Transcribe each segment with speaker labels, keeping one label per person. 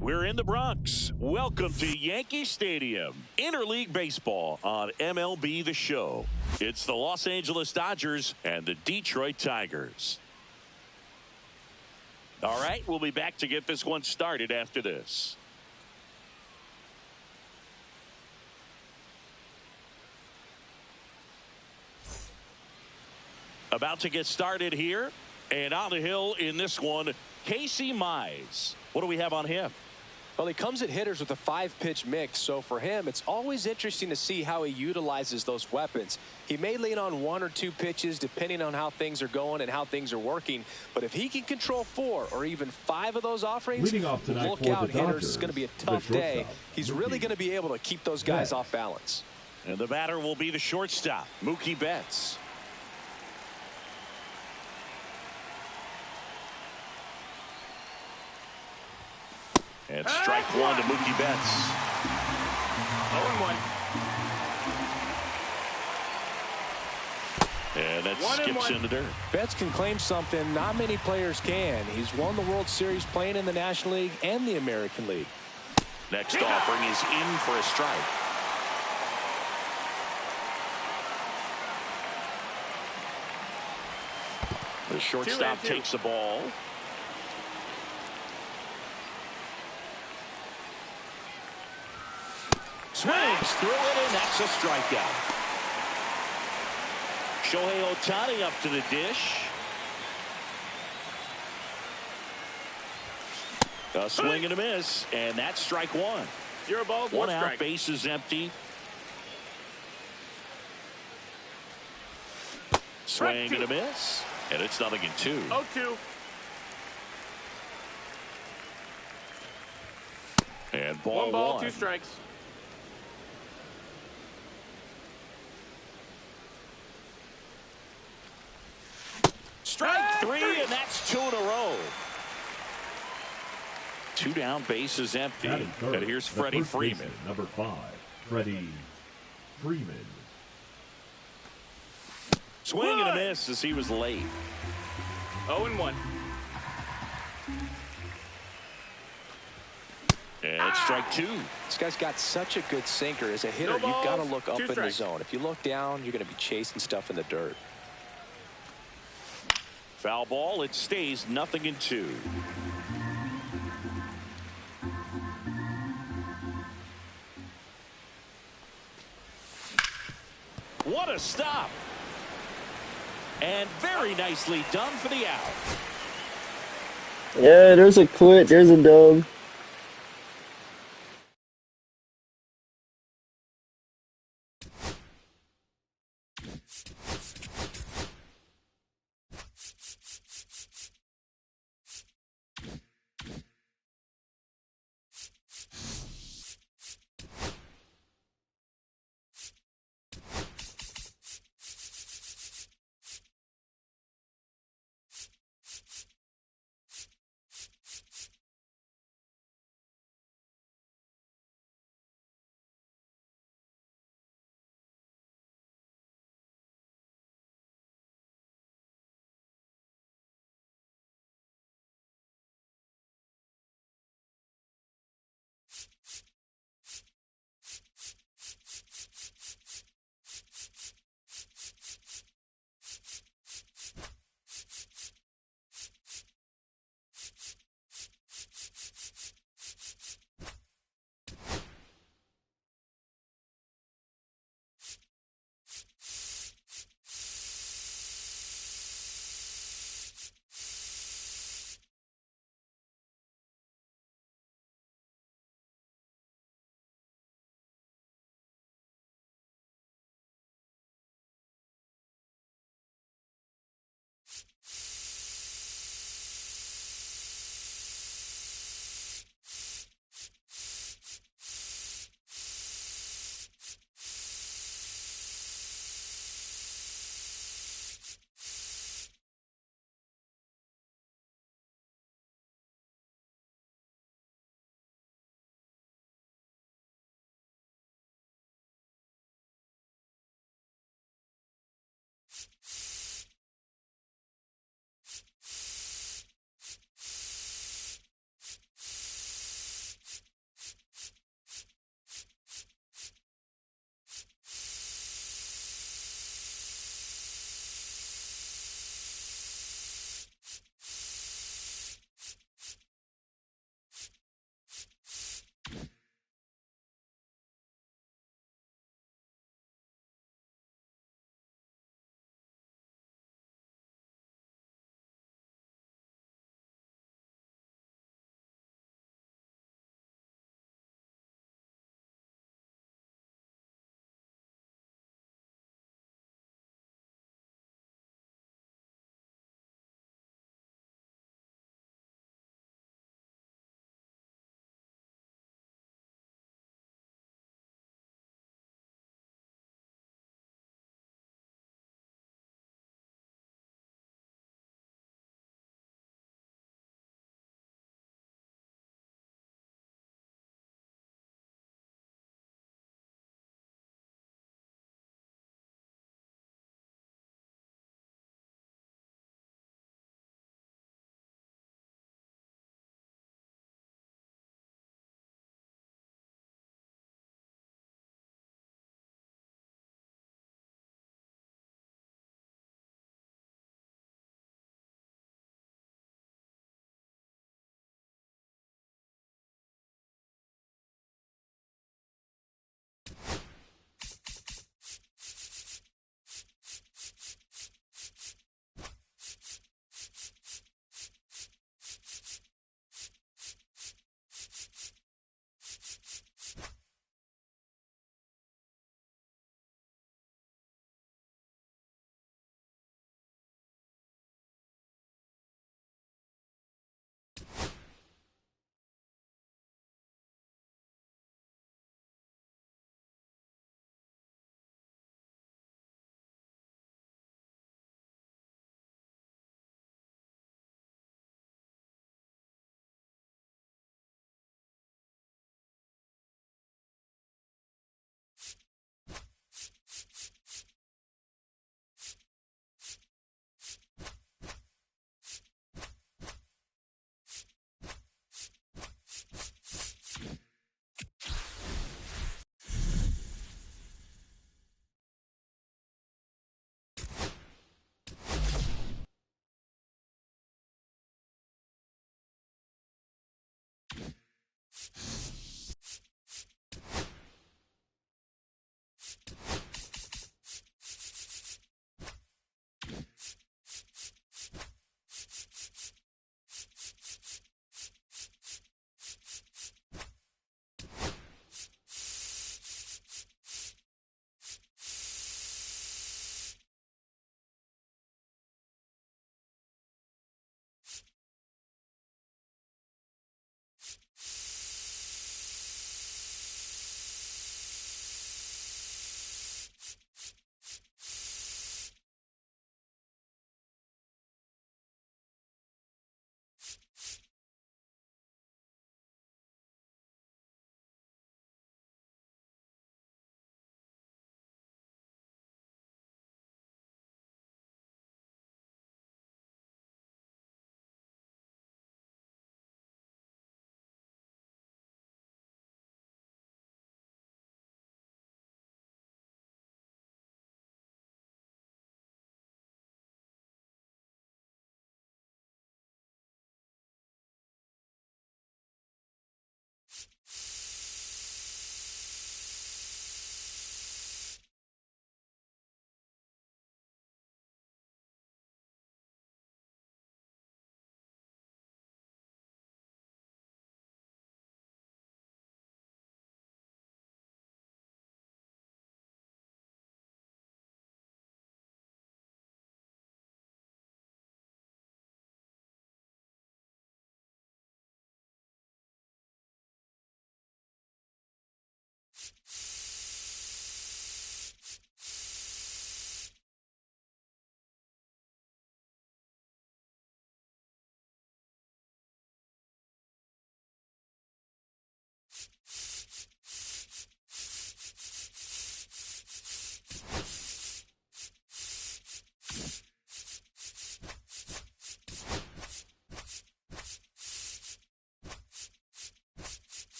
Speaker 1: We're in the Bronx. Welcome to Yankee Stadium. Interleague Baseball on MLB The Show. It's the Los Angeles Dodgers and the Detroit Tigers. All right, we'll be back to get this one started after this. About to get started here. And on the hill in this one, Casey Mize. What do we have on him?
Speaker 2: Well, he comes at hitters with a 5-pitch mix, so for him, it's always interesting to see how he utilizes those weapons. He may lean on 1 or 2 pitches depending on how things are going and how things are working, but if he can control 4 or even 5 of those offerings, look out, hitters. It's going to be a tough day. He's really going to be able to keep those guys off balance.
Speaker 1: And the batter will be the shortstop, Mookie Betts. And strike one to Mookie Betts.
Speaker 3: 0-1.
Speaker 1: And that skips in the dirt.
Speaker 2: Betts can claim something not many players can. He's won the World Series playing in the National League and the American League.
Speaker 1: Next offering is in for a strike. The shortstop takes the ball. Swings through it, and that's a strikeout. Shohei Ohtani up to the dish. A swing and a miss, and that's strike one.
Speaker 3: 0 balls,
Speaker 1: 1
Speaker 3: 1
Speaker 1: out,
Speaker 3: strike.
Speaker 1: base is empty. Swing and a miss, and it's 0-2.
Speaker 3: 0-2.
Speaker 1: And ball
Speaker 3: 1 ball,
Speaker 1: one.
Speaker 3: 2 strikes.
Speaker 1: Strike 3, and that's 2 in a row. 2 down, base is empty. And here's Freddie Freeman.
Speaker 4: Number 5, Freddie Freeman.
Speaker 1: Swing and a miss as he was late.
Speaker 3: 0-1.
Speaker 1: And it's strike 2.
Speaker 2: This guy's got such a good sinker. As a hitter, you've got to look up in the zone. If you look down, you're going to be chasing stuff in the dirt.
Speaker 1: Foul ball. It stays 0-2. What a stop. And very nicely done for the out.
Speaker 5: Yeah, there's a quit. There's a dub.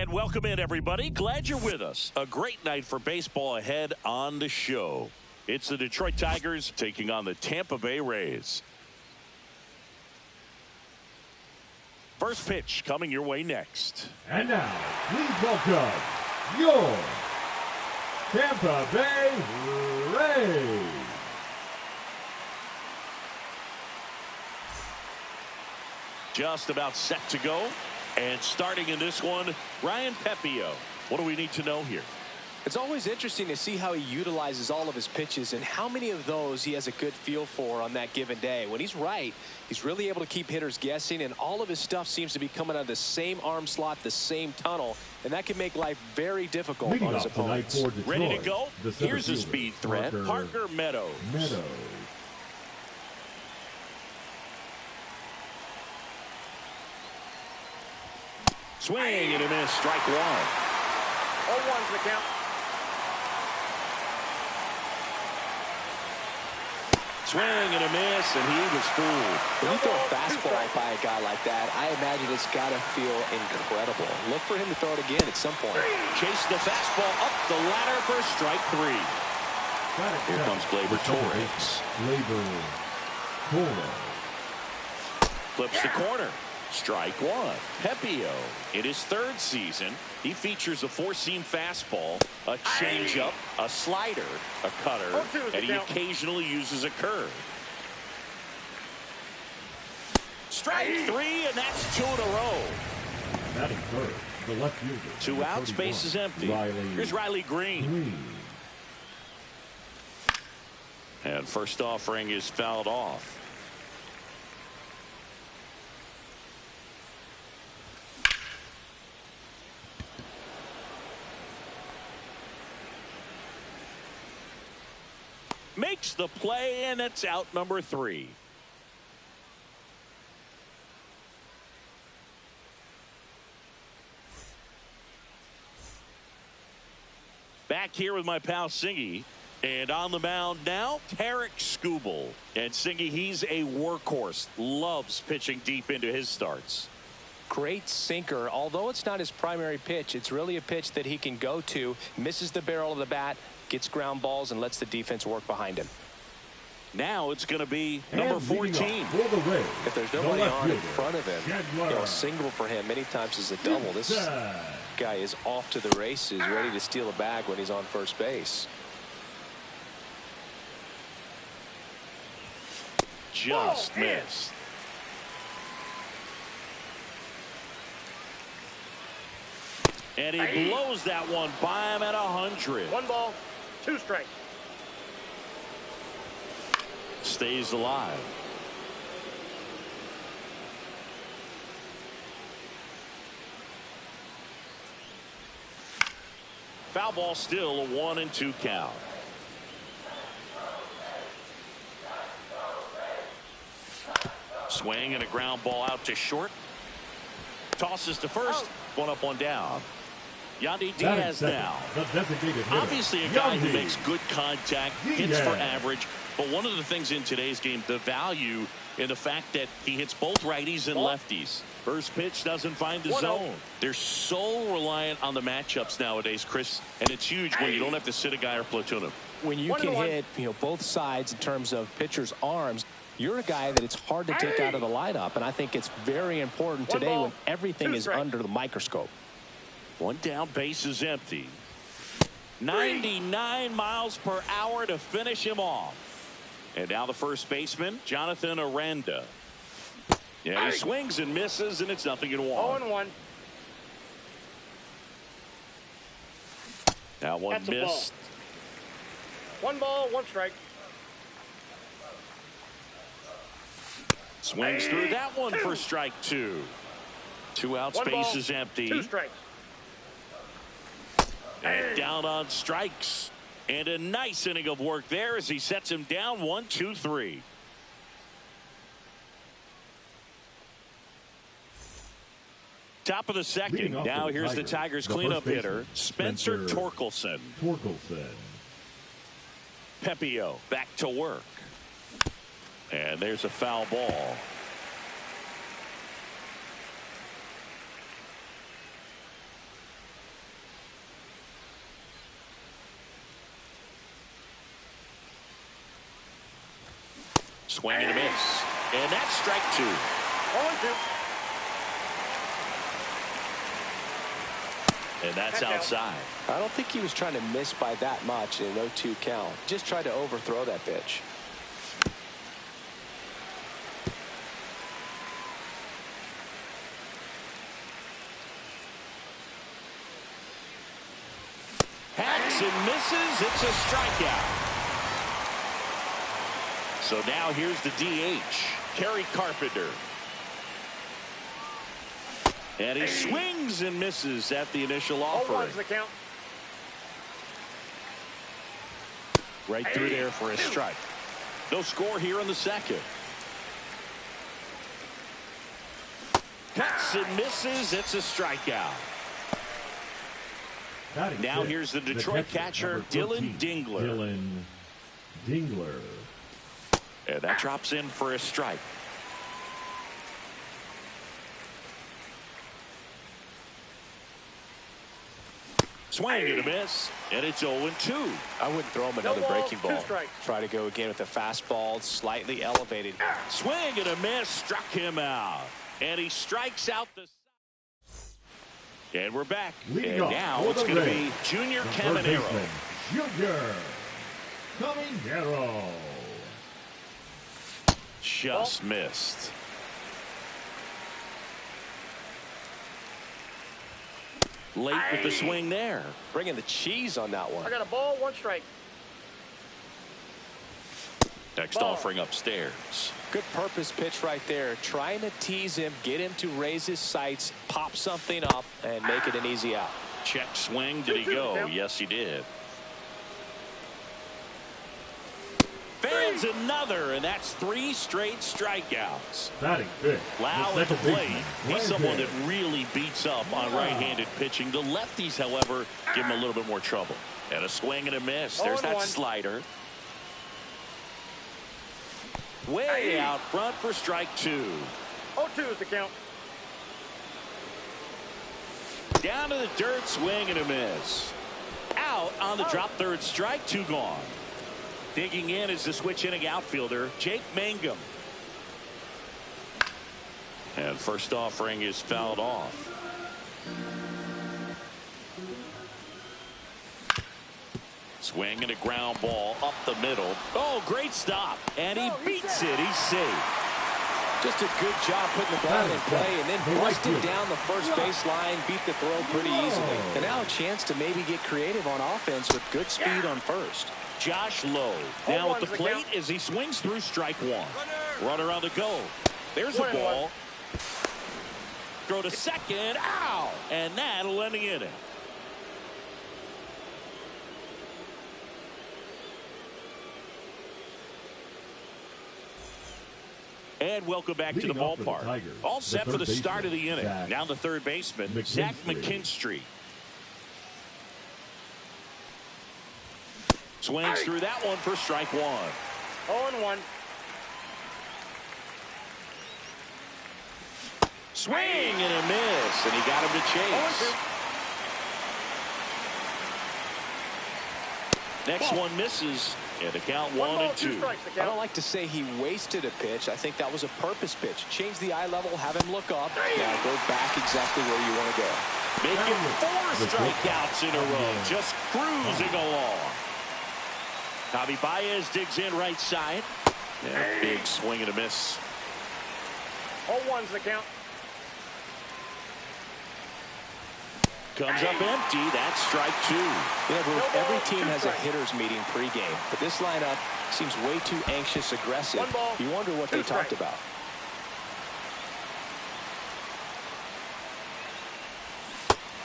Speaker 1: And welcome in, everybody. Glad you're with us. A great night for baseball ahead on the show. It's the Detroit Tigers taking on the Tampa Bay Rays. First pitch coming your way next.
Speaker 4: And now, please welcome your Tampa Bay Rays.
Speaker 1: Just about set to go. And starting in this one, Ryan Pepiot. What do we need to know here?
Speaker 2: It's always interesting to see how he utilizes all of his pitches and how many of those he has a good feel for on that given day. When he's right, he's really able to keep hitters guessing, and all of his stuff seems to be coming out of the same arm slot, the same tunnel, and that can make life very difficult
Speaker 4: Leading
Speaker 2: on his
Speaker 4: up tonight
Speaker 2: opponents.
Speaker 4: for Detroit,
Speaker 1: Ready to go?
Speaker 4: the center
Speaker 1: Here's a
Speaker 4: fielder,
Speaker 1: speed threat, Parker Meadows. Swing and a miss, strike one.
Speaker 3: 0-1's the count.
Speaker 1: Swing and a miss, and he was fooled.
Speaker 2: When you throw a fastball by a guy like that, I imagine it's got to feel incredible. Look for him to throw it again at some point.
Speaker 1: Chase the fastball up the ladder for strike three. Here comes Gleyber Torres.
Speaker 4: Gleyber Torres.
Speaker 1: Flips the corner. Strike one. Pepiot, in his third season, he features a four-seam fastball, a changeup, a slider, a cutter, and he occasionally uses a curve. Strike three, and that's two in a row.
Speaker 4: Batting third, the left fielder.
Speaker 1: Two outs, base is empty. Here's Riley Green. And first offering is fouled off. Makes the play, and it's out number three. Back here with my pal Singy. And on the mound now, Tarik Skubal. And Singy, he's a workhorse. Loves pitching deep into his starts.
Speaker 2: Great sinker. Although it's not his primary pitch, it's really a pitch that he can go to. Misses the barrel of the bat, gets ground balls, and lets the defense work behind him.
Speaker 1: Now it's going to be number 14.
Speaker 2: If there's nobody on in front of him, a single for him many times is a double. This guy is off to the races, ready to steal a bag when he's on first base.
Speaker 1: Just missed. And he blows that one by him at 100.
Speaker 3: 1 ball, 2 strikes.
Speaker 1: Stays alive. Foul ball, still a 1-2 count. Swing and a ground ball out to short. Tosses to first. 1 up, 1 down. Yandy Diaz now. Obviously a guy who makes good contact, hits for average. But one of the things in today's game, the value in the fact that he hits both righties and lefties. First pitch doesn't find the zone. They're so reliant on the matchups nowadays, Chris, and it's huge when you don't have to sit a guy or platoon him.
Speaker 2: When you can hit, both sides in terms of pitchers' arms, you're a guy that it's hard to take out of the lineup, and I think it's very important today when everything is under the microscope.
Speaker 1: 1 down, base is empty. 99 miles per hour to finish him off. And now the first baseman, Jonathan Aranda. Yeah, he swings and misses, and it's 0-1.
Speaker 3: 0-1.
Speaker 1: That one missed.
Speaker 3: 1 ball, 1 strike.
Speaker 1: Swings through that one for strike 2. 2 outs, base is empty.
Speaker 3: 2 strikes.
Speaker 1: And down on strikes. And a nice inning of work there as he sets him down 1, 2, 3. Top of the second. Now here's the Tigers cleanup hitter, Spencer Torkelson. Pepio back to work. And there's a foul ball. Swing and a miss. And that's strike 2.
Speaker 3: 0-2.
Speaker 1: And that's outside.
Speaker 2: I don't think he was trying to miss by that much in an 0-2 count. Just tried to overthrow that pitch.
Speaker 1: Hacks and misses. It's a strikeout. So now here's the DH, Kerry Carpenter. And he swings and misses at the initial offering.
Speaker 3: 0-1's the count.
Speaker 1: Right through there for a strike. No score here in the second. Cuts and misses. It's a strikeout. Now here's the Detroit catcher, Dylan Dingler. And that drops in for a strike. Swing and a miss, and it's 0-2.
Speaker 2: I wouldn't throw him another breaking ball. Try to go again with the fastball, slightly elevated.
Speaker 1: Swing and a miss, struck him out. And he strikes out the... And we're back. And now it's going to be Junior Caminero.
Speaker 4: Junior Caminero.
Speaker 1: Just missed. Late with the swing there.
Speaker 2: Bringing the cheese on that one.
Speaker 3: I got a ball, 1 strike.
Speaker 1: Next offering upstairs.
Speaker 2: Good purpose pitch right there. Trying to tease him, get him to raise his sights, pop something up, and make it an easy out.
Speaker 1: Check swing. Did he go? Yes, he did. Fans another, and that's 3 straight strikeouts. Lau at the plate. He's someone that really beats up on right-handed pitching. The lefties, however, give him a little bit more trouble. And a swing and a miss. There's that
Speaker 3: 0-1.
Speaker 1: slider. Way out front for strike 2.
Speaker 3: 0-2 is the count.
Speaker 1: Down to the dirt, swing and a miss. Out on the drop, third strike, 2 gone. Digging in is the switch inning outfielder, Jake Mangum. And first offering is fouled off. Swing and a ground ball up the middle. Oh, great stop. And he beats it. He's safe.
Speaker 2: Just a good job putting the ball in play and then busted down the first baseline, beat the throw pretty easily. And now a chance to maybe get creative on offense with good speed on first.
Speaker 1: Josh Lowe now at the plate as he swings through strike 1. Runner on the go. There's a ball. Throw to second. Ow! And that'll end the inning. And welcome back to the ballpark. All set for the start of the inning. Now the third baseman, Zach McKinstry. Swings through that one for strike 1.
Speaker 3: 0-1.
Speaker 1: Swing and a miss, and he got him to chase.
Speaker 3: 0-2.
Speaker 1: Next one misses, and the count 1-2.
Speaker 2: I don't like to say he wasted a pitch. I think that was a purpose pitch. Change the eye level, have him look up. Now go back exactly where you want to go.
Speaker 1: Making 4 strikeouts in a row, just cruising along. Javi Baez digs in right side. And a big swing and a miss.
Speaker 3: 0-1's the count.
Speaker 1: Comes up empty. That's strike 2.
Speaker 2: Yeah, Bruce, every team has a hitter's meeting pregame, but this lineup seems way too anxious, aggressive. You wonder what they talked about.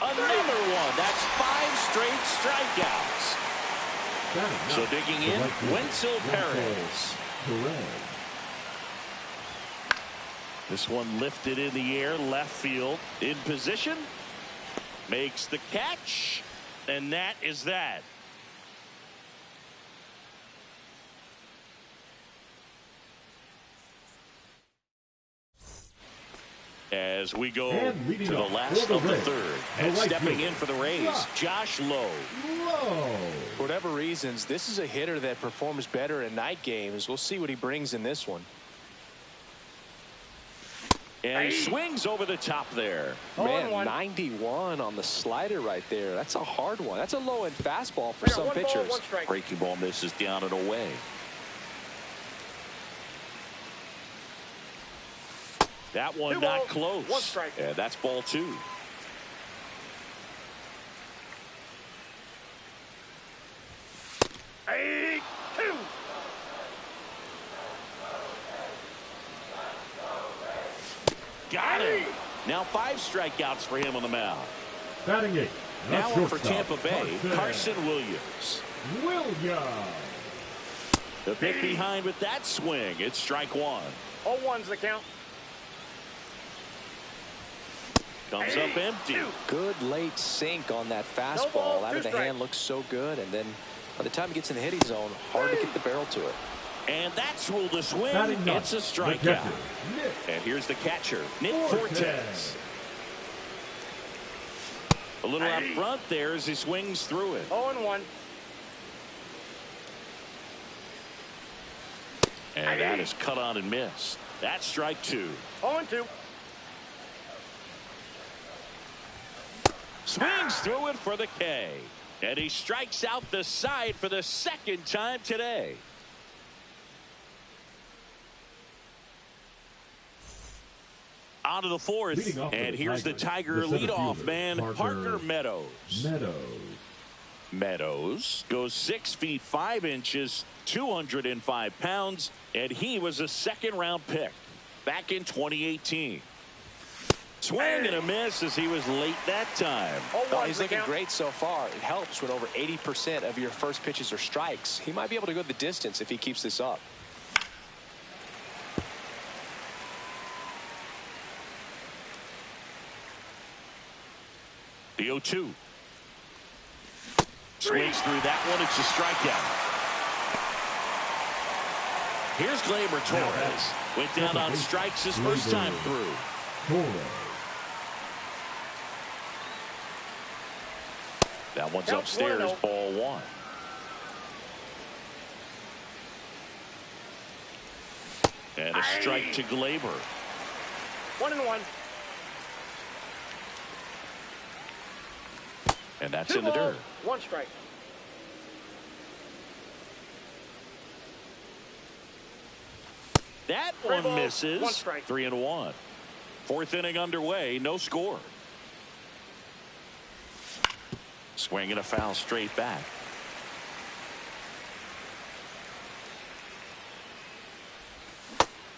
Speaker 1: Another one. That's 5 straight strikeouts. So digging in, Wenzel Perez. This one lifted in the air, left field, in position. Makes the catch, and that is that. As we go to the last of the third, and stepping in for the Rays, Josh Lowe.
Speaker 2: For whatever reasons, this is a hitter that performs better in night games. We'll see what he brings in this one.
Speaker 1: And he swings over the top there.
Speaker 2: Man, 91 on the slider right there. That's a hard one. That's a low-end fastball for some pitchers.
Speaker 1: Breaking ball misses down and away. That one not close.
Speaker 3: 1 strike.
Speaker 1: And that's ball 2.
Speaker 3: Hey, 2.
Speaker 1: Got him. Now 5 strikeouts for him on the mound.
Speaker 4: Batting 8.
Speaker 1: Now up for Tampa Bay, Carson Williams. The pick behind with that swing. It's strike 1.
Speaker 3: 0-1's the count.
Speaker 1: Comes up empty.
Speaker 2: Good late sink on that fastball. Out of the hand looks so good, and then by the time he gets in the hitting zone, hard to get the barrel to it.
Speaker 1: And that's ruled a swing. It's a strikeout. And here's the catcher, Nick Fortes. A little out front there as he swings through it.
Speaker 3: 0-1.
Speaker 1: And that is cut on and missed. That's strike 2.
Speaker 3: 0-2.
Speaker 1: Swings through it for the K. And he strikes out the side for the second time today. On to the fourth, and here's the Tiger leadoff man, Parker Meadows. Meadows goes 6 feet 5 inches, 205 pounds, and he was a second-round pick back in 2018. Swing and a miss as he was late that time.
Speaker 2: Oh, he's looking great so far. It helps when over 80% of your first pitches are strikes. He might be able to go the distance if he keeps this up.
Speaker 1: The 0-2. Swings through that one. It's a strikeout. Here's Gleyber Torres. Went down on strikes his first time through. That one's upstairs, ball one. And a strike to Gleyber.
Speaker 3: 1-1.
Speaker 1: And that's in the dirt.
Speaker 3: 1 strike.
Speaker 1: That one misses.
Speaker 3: 1 strike.
Speaker 1: 3-1. 4th inning underway. No score. Swing and a foul straight back.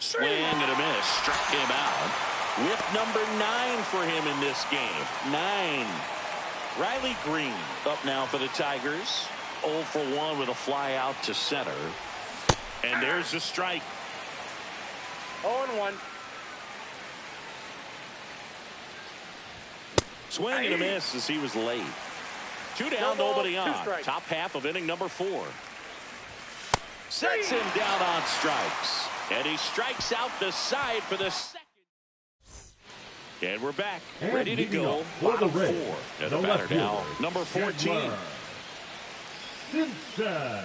Speaker 1: Swing and a miss. Struck him out. With number 9 for him in this game. 9. Riley Green up now for the Tigers. 0 for 1 with a fly out to center. And there's a strike.
Speaker 3: 0-1.
Speaker 1: Swing and a miss as he was late. 2 down, nobody on. Top half of inning number 4. Sets him down on strikes. And he strikes out the side for the second. And we're back.
Speaker 4: And
Speaker 1: ready to go. Bottom 4. And the batter now, number 14.
Speaker 4: Simpson.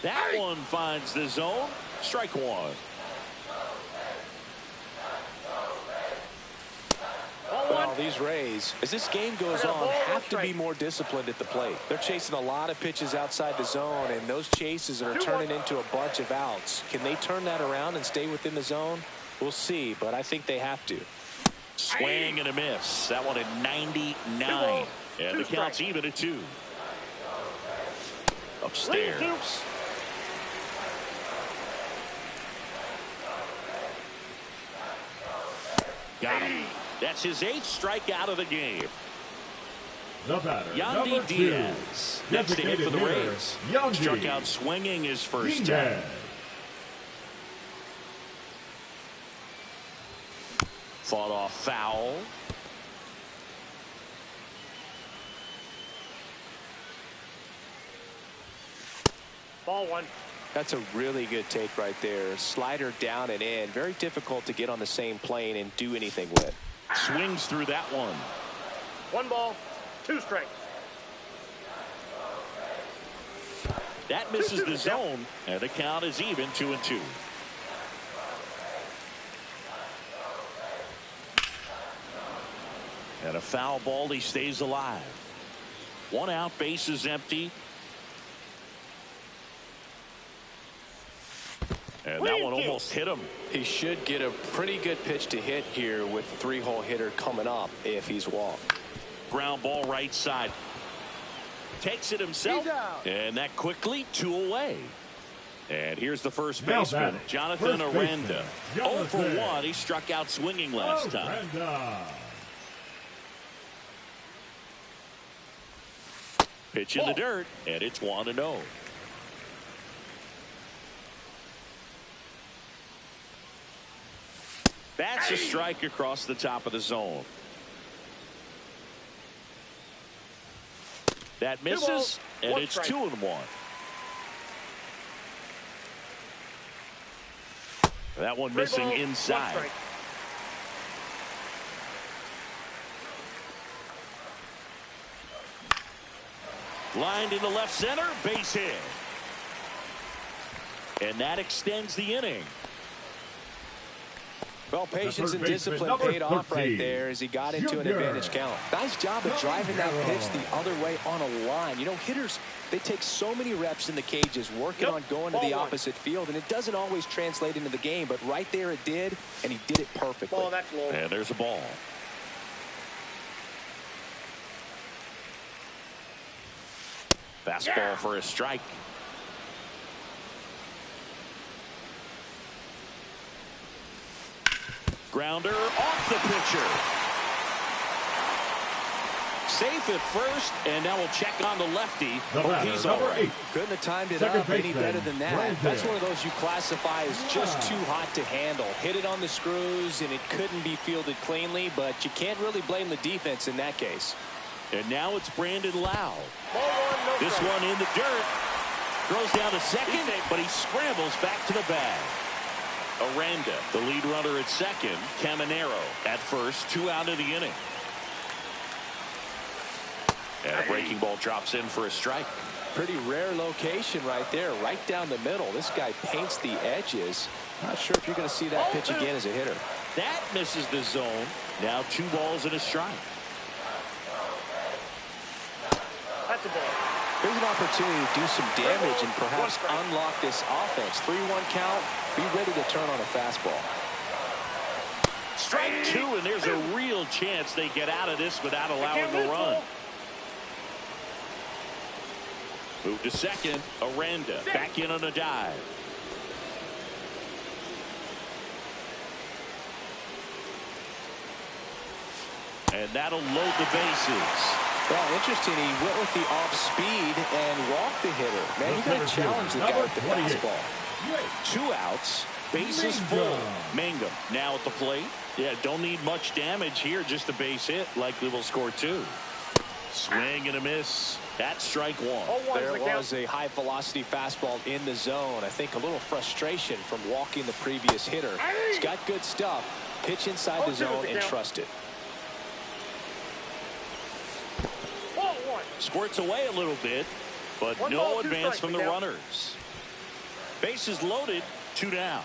Speaker 1: That one finds the zone. Strike 1.
Speaker 2: Well, these Rays, as this game goes on, have to be more disciplined at the plate. They're chasing a lot of pitches outside the zone, and those chases are turning into a bunch of outs. Can they turn that around and stay within the zone? We'll see, but I think they have to.
Speaker 1: Swing and a miss. That one at 99. And the count's even at 2. Upstairs. Got him. That's his 8th strikeout of the game.
Speaker 4: The batter,
Speaker 1: Yandy Diaz. Next to hit for the Rays. Struck out swinging his first time. Fought off foul.
Speaker 3: Ball 1.
Speaker 2: That's a really good take right there. Slider down and in. Very difficult to get on the same plane and do anything with.
Speaker 1: Swings through that one.
Speaker 3: 1 ball, 2 strikes.
Speaker 1: That misses the zone, and the count is even 2-2. And a foul ball, he stays alive. 1 out, base is empty. And that one almost hit him.
Speaker 2: He should get a pretty good pitch to hit here with the 3-hole hitter coming up if he's walked.
Speaker 1: Ground ball right side. Takes it himself. And that quickly 2 away. And here's the first baseman, Jonathan Aranda. 0 for 1. He struck out swinging last time. Pitch in the dirt, and it's 1-0. That's a strike across the top of the zone. That misses, and it's 2-1. That one missing inside. Lined into left center, base hit. And that extends the inning.
Speaker 2: Well, patience and discipline paid off right there as he got into an advantage count. Nice job of driving that pitch the other way on a line. You know, hitters, they take so many reps in the cages working on going to the opposite field, and it doesn't always translate into the game, but right there it did, and he did it perfectly.
Speaker 1: And there's a ball. Fastball for a strike. Grounder off the pitcher. Safe at first, and now we'll check on the lefty. He's all right.
Speaker 2: Couldn't have timed it up any better than that. That's one of those you classify as just too hot to handle. Hit it on the screws, and it couldn't be fielded cleanly, but you can't really blame the defense in that case.
Speaker 1: And now it's Brandon Lowe.
Speaker 3: Ball one, no
Speaker 1: This
Speaker 3: strike.
Speaker 1: one in the dirt. Throws down to second, but he scrambles back to the bag. Aranda, the lead runner at second. Caminero at first. 2 out of the inning. And a breaking ball drops in for a strike.
Speaker 2: Pretty rare location right there, right down the middle. This guy paints the edges. Not sure if you're going to see that pitch again as a hitter.
Speaker 1: That misses the zone. Now 2 balls and a strike.
Speaker 3: That's a ball.
Speaker 2: Here's an opportunity to do some damage and perhaps unlock this offense. 3-1 count. Be ready to turn on a fastball.
Speaker 1: Strike 2, and there's a real chance they get out of this without allowing the run. Move to second. Aranda back in on a dive. And that'll load the bases.
Speaker 2: Well, interesting. He went with the off speed and walked the hitter. Man, you got to challenge the guy with the fastball.
Speaker 1: 2 outs. Bases full. Mangum now at the plate. Yeah, don't need much damage here. Just a base hit. Likely will score 2. Swing and a miss. That's strike 1.
Speaker 2: There was a high velocity fastball in the zone. I think a little frustration from walking the previous hitter. He's got good stuff. Pitch inside the zone and trust it.
Speaker 1: Squirts away a little bit, but no advance from the runners. Bases loaded, 2 down.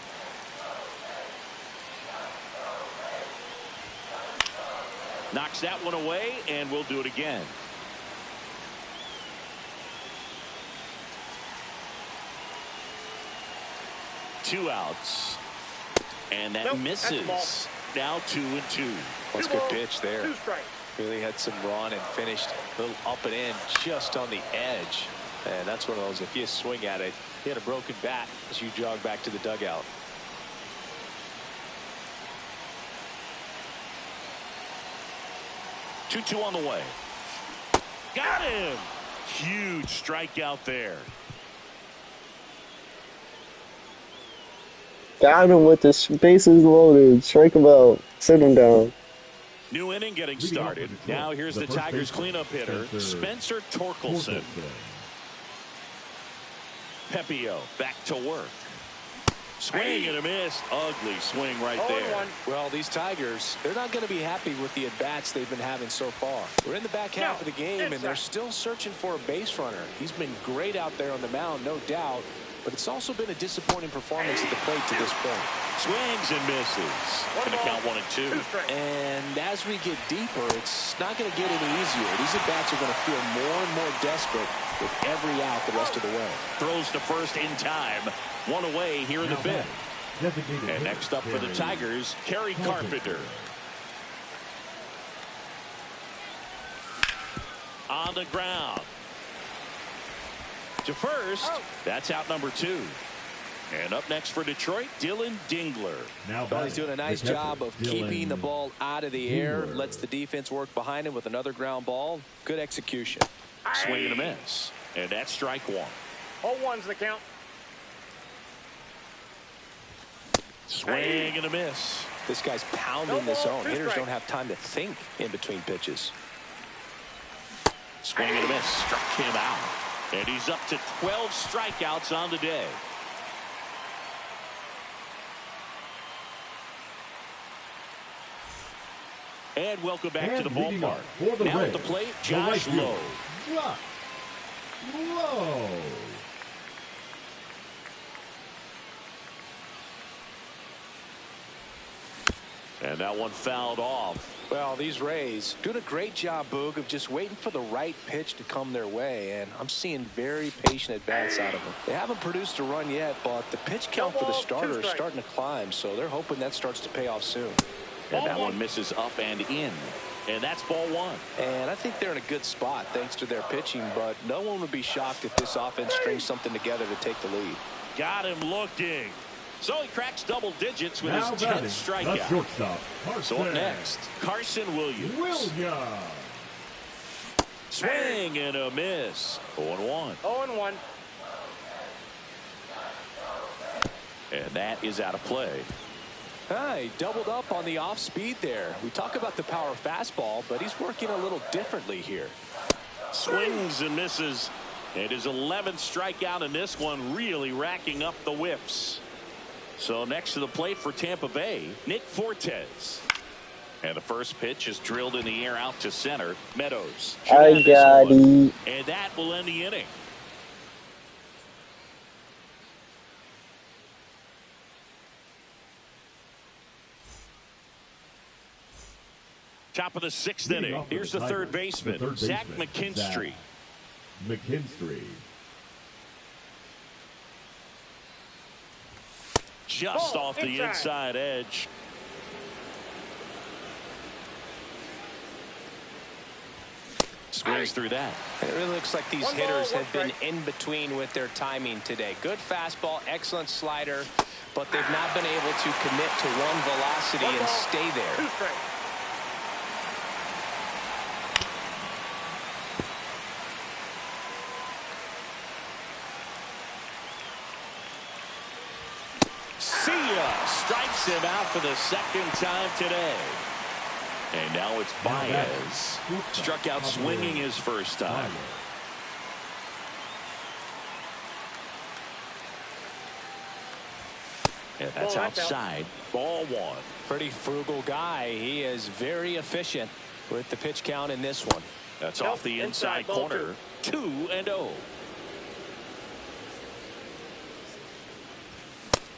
Speaker 1: Knocks that one away, and we'll do it again. Two outs. And that misses. Now 2-2.
Speaker 2: That's a good pitch there. Really had some run and finished a little up and in just on the edge. And that's one of those, if you swing at it, you had a broken bat as you jog back to the dugout.
Speaker 1: Two on the way. Got him. Huge strikeout there.
Speaker 5: Got him with the bases loaded. Strike him out. Send him down.
Speaker 1: New inning getting started. Now here's the Tigers cleanup hitter, Spencer Torkelson. Pepio back to work. Swing and a miss. Ugly swing right there.
Speaker 2: Well, these Tigers, they're not going to be happy with the at-bats they've been having so far. We're in the back half of the game, and they're still searching for a base runner. He's been great out there on the mound, no doubt. But it's also been a disappointing performance at the plate to this point.
Speaker 1: Swings and misses. Going to count 1 and 2.
Speaker 2: And as we get deeper, it's not going to get any easier. These at-bats are going to feel more and more desperate with every out the rest of the way.
Speaker 1: Throws to first in time. 1 away here in the 5th. And next up for the Tigers, Kerry Carpenter. On the ground. To first. That's out number 2. And up next for Detroit, Dylan Dingler.
Speaker 2: Well, he's doing a nice job of keeping the ball out of the air. Lets the defense work behind him with another ground ball. Good execution.
Speaker 1: Swing and a miss. And that's strike 1.
Speaker 3: 0-1's the count.
Speaker 1: Swing and a miss.
Speaker 2: This guy's pounding the zone. Hitters don't have time to think in between pitches.
Speaker 1: Swing and a miss. Struck him out. And he's up to 12 strikeouts on the day. And welcome back to the ballpark. Now at the plate, Josh Lowe. And that one fouled off.
Speaker 2: Well, these Rays doing a great job, Boog, of just waiting for the right pitch to come their way, and I'm seeing very patient at-bats out of them. They haven't produced a run yet, but the pitch count for the starter is starting to climb, so they're hoping that starts to pay off soon.
Speaker 1: And that one misses up and in. And that's ball 1.
Speaker 2: And I think they're in a good spot thanks to their pitching, but no one would be shocked if this offense strings something together to take the lead.
Speaker 1: Got him looking. So he cracks double digits with his 10th strikeout. So up next, Carson Williams. Swing and a miss. 0-1.
Speaker 3: 0-1.
Speaker 1: And that is out of play.
Speaker 2: He doubled up on the off speed there. We talk about the power fastball, but he's working a little differently here.
Speaker 1: Swings and misses. And his 11th strikeout in this one, really racking up the whiffs. So next to the plate for Tampa Bay, Nick Fortes. And the first pitch is drilled in the air out to center. Meadows.
Speaker 5: I got it.
Speaker 1: And that will end the inning. Top of the 6th inning. Here's the third baseman, Zach McKinstry. Just off the inside edge. Swings through that.
Speaker 2: It really looks like these hitters have been in between with their timing today. Good fastball, excellent slider, but they've not been able to commit to one velocity and stay there. Strikes him out for the second time today.
Speaker 1: And now it's Baez. Struck out swinging his first time. And that's outside. Ball 1.
Speaker 2: Pretty frugal guy. He is very efficient with the pitch count in this one.
Speaker 1: That's off the inside corner. 2-0.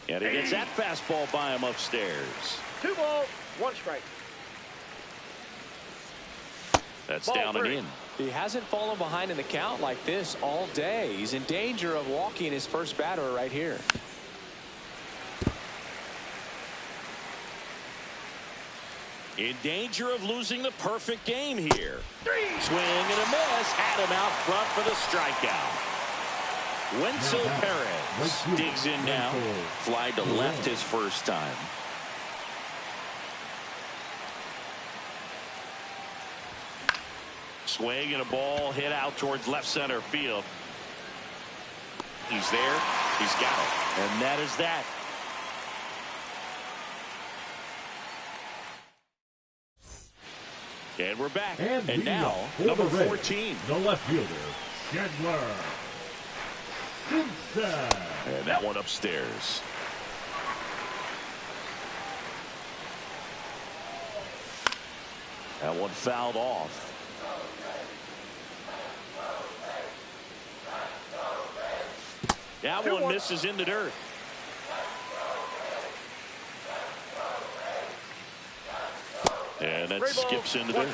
Speaker 1: And he gets that fastball by him upstairs.
Speaker 3: 2 balls, 1 strike.
Speaker 1: That's down and in.
Speaker 2: He hasn't fallen behind in the count like this all day. He's in danger of walking his first batter right here.
Speaker 1: In danger of losing the perfect game here. Swing and a miss. Had him out front for the strikeout. Wenzel Perez digs in now. Fly to left his first time. Swing and a ball hit out towards left center field. He's there. He's got it. And that is that. And we're back. And now, number 14.
Speaker 4: The left fielder, Chandler.
Speaker 1: And that one upstairs. That one fouled off. That one misses in the dirt. And that skips in the dirt.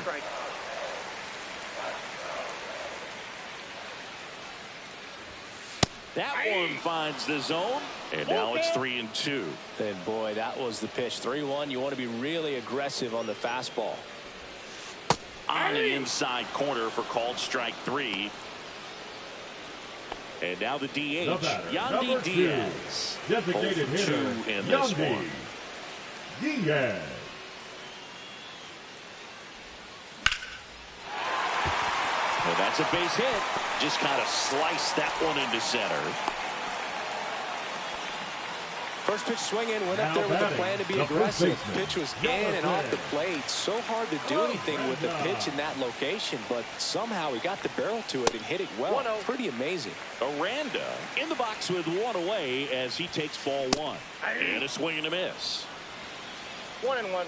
Speaker 1: That one finds the zone, and now it's 3-2.
Speaker 2: And boy, that was the pitch. 3-1. You want to be really aggressive on the fastball.
Speaker 1: On the inside corner for called strike 3. And now the DH, Yandy Diaz.
Speaker 4: Designated hitter,
Speaker 1: in this one.
Speaker 4: Diaz.
Speaker 1: And that's a base hit. Just kind of sliced that one into center.
Speaker 2: First pitch swinging, went up there with a plan to be aggressive. Pitch was in and off the plate. So hard to do anything with the pitch in that location, but somehow he got the barrel to it and hit it well. Pretty amazing.
Speaker 1: Aranda in the box with one away as he takes ball 1. And a swing and a miss.
Speaker 3: 1-1.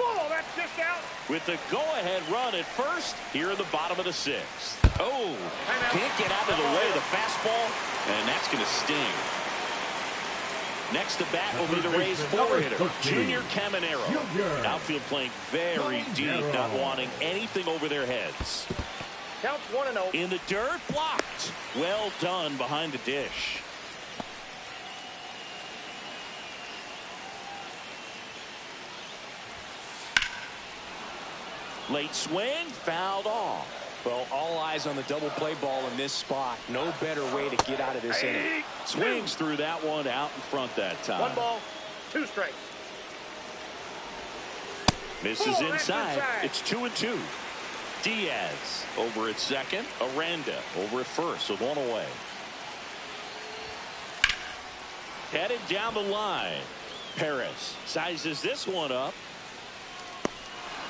Speaker 3: Oh, that's just out.
Speaker 1: With the go-ahead run at first here in the bottom of the 6th. Oh, can't get out of the way of the fastball, and that's going to sting. Next to bat will be the Rays 4-hitter, Junior Caminero. Outfield playing very deep, not wanting anything over their heads.
Speaker 3: Counts 1-0.
Speaker 1: In the dirt, blocked. Well done behind the dish. Late swing, fouled off.
Speaker 2: Well, all eyes on the double play ball in this spot. No better way to get out of this inning.
Speaker 1: Swings through that one out in front that time.
Speaker 3: 1 ball, 2 strikes.
Speaker 1: Misses inside. It's 2-2. Diaz over at second. Aranda over at first with one away. Headed down the line. Perez sizes this one up.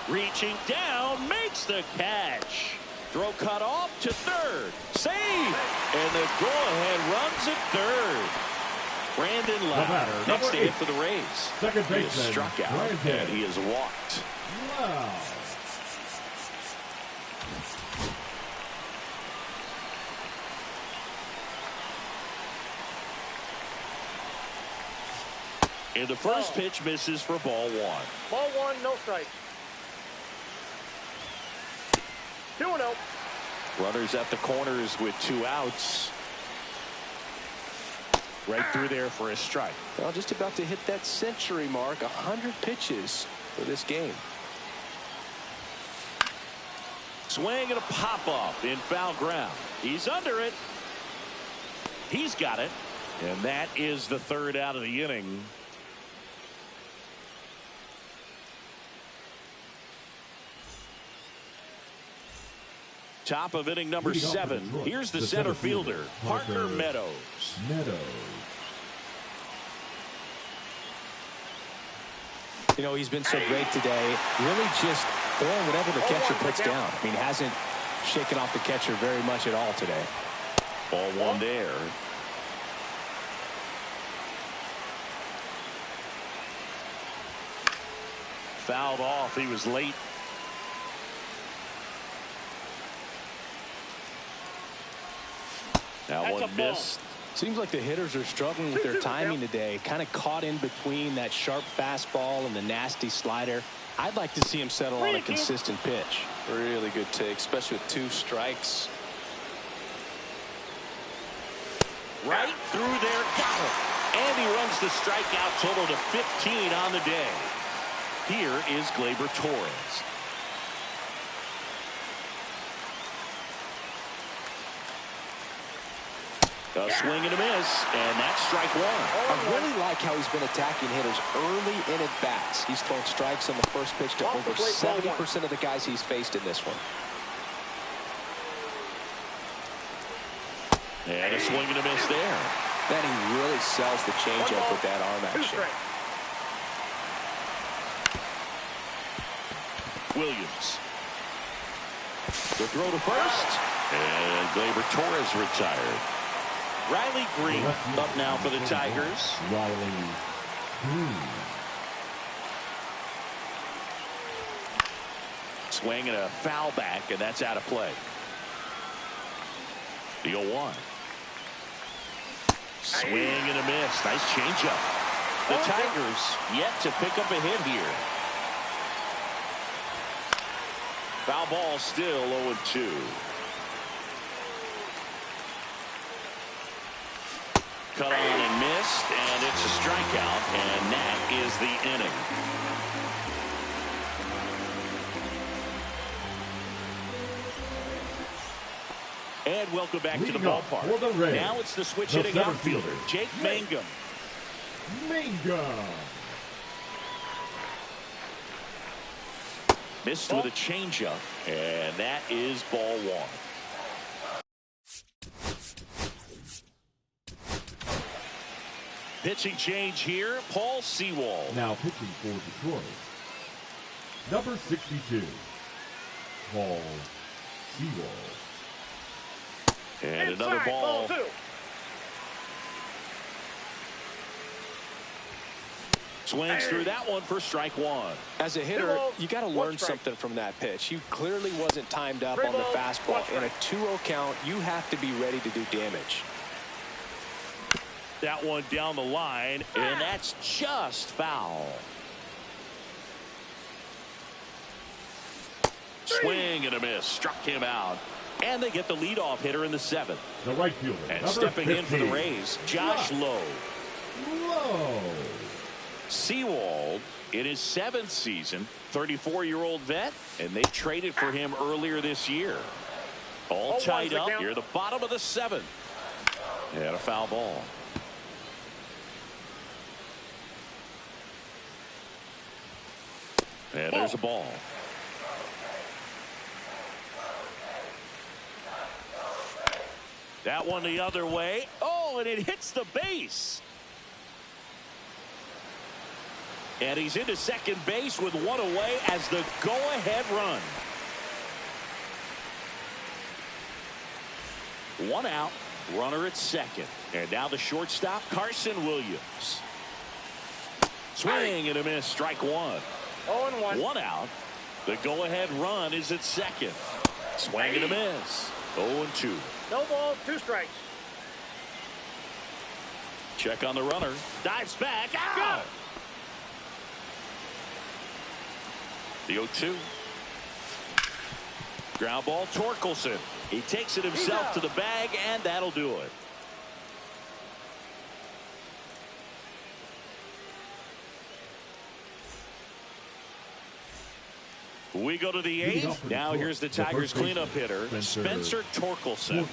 Speaker 1: Reaching down, makes the catch. Throw cut off to third. Save! And the go-ahead runs at third. Brandon Lowe next to hit for the Rays.
Speaker 4: Second
Speaker 1: He is
Speaker 4: baseman,
Speaker 1: struck out,
Speaker 4: Brandon.
Speaker 1: and he is walked.
Speaker 4: Wow.
Speaker 1: And the first pitch misses for ball one.
Speaker 3: Ball one, no strike. 2-0.
Speaker 1: Runners at the corners with 2 outs. Right through there for a strike.
Speaker 2: Well, just about to hit that century mark. 100 pitches for this game.
Speaker 1: Swing and a pop-off in foul ground. He's under it. He's got it. And that is the third out of the inning. Top of inning number 7. Here's the center fielder, Parker Meadows.
Speaker 2: You know, he's been so great today. Really just throwing whatever the catcher puts down. I mean, hasn't shaken off the catcher very much at all today.
Speaker 1: Ball one there. Fouled off. He was late. That one missed.
Speaker 2: Seems like the hitters are struggling with their timing today. Kind of caught in between that sharp fastball and the nasty slider. I'd like to see him settle on a consistent pitch.
Speaker 6: Really good take, especially with 2 strikes.
Speaker 1: Right through there, got it. And he runs the strikeout total to 15 on the day. Here is Gleyber Torres. A swing and a miss, and that's strike one.
Speaker 2: I really like how he's been attacking hitters early in at bats. He's thrown strikes on the first pitch to over 70% of the guys he's faced in this one.
Speaker 1: And a swing and a miss there.
Speaker 2: Then he really sells the changeup with that arm action.
Speaker 1: Williams. The throw to first, and Gleyber Torres retired. Riley Green up now for the Tigers.
Speaker 4: Riley Green.
Speaker 1: Swing and a foul back, and that's out of play. The 0-1. Swing and a miss. Nice changeup. The Tigers yet to pick up a hit here. Foul ball still 0-2. Cut on and missed, and it's a strikeout, and that is the inning. And welcome back to the ballpark. Now it's the switch hitting outfielder, Jake Mangum. Missed with a changeup, and that is ball one. Pitching change here, Paul Sewald.
Speaker 4: Now pitching for Detroit, number 62, Paul Sewald.
Speaker 1: And another ball. Swings through that one for strike one.
Speaker 2: As a hitter, you got to learn something from that pitch. He clearly wasn't timed up on the fastball. In a 2-0 count, you have to be ready to do damage.
Speaker 1: That one down the line, and that's just foul. Swing and a miss, struck him out. And they get the leadoff hitter in the 7th.
Speaker 4: The right fielder.
Speaker 1: And stepping 15. In for the Rays, Josh Lowe. Sewald in his 7th season, 34-year-old vet, and they traded for him earlier this year. All tied up here, the bottom of the 7th. And a foul ball. And there's a ball. That one the other way. Oh, and it hits the base. And he's into second base with one away as the go-ahead run. One out, runner at second. And now the shortstop, Carson Williams. Swing and a miss, strike one.
Speaker 3: 0-1.
Speaker 1: One out. The go-ahead run is at second. Swing and a miss. 0-2.
Speaker 3: No balls, 2 strikes.
Speaker 1: Check on the runner. Dives back. Out. The 0-2. Ground ball, Torkelson. He takes it himself to the bag, and that'll do it. We go to the 8th. Now here's the Tigers cleanup hitter, Spencer Torkelson.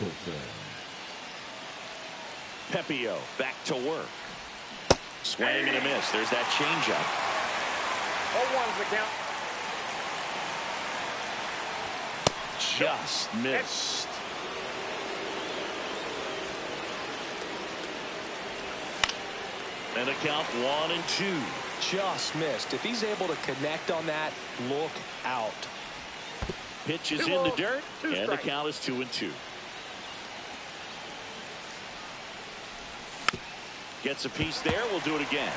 Speaker 1: Pepio back to work. Swing and a miss. There's that changeup.
Speaker 3: 0-1's the count.
Speaker 1: Just missed. And a count 1-2.
Speaker 2: Just missed. If he's able to connect on that, look out.
Speaker 1: Pitch is
Speaker 3: 2
Speaker 1: in the
Speaker 3: balls,
Speaker 1: dirt,
Speaker 3: 2
Speaker 1: and the
Speaker 3: strikes.
Speaker 1: count is 2-2. Gets a piece there. We'll do it again.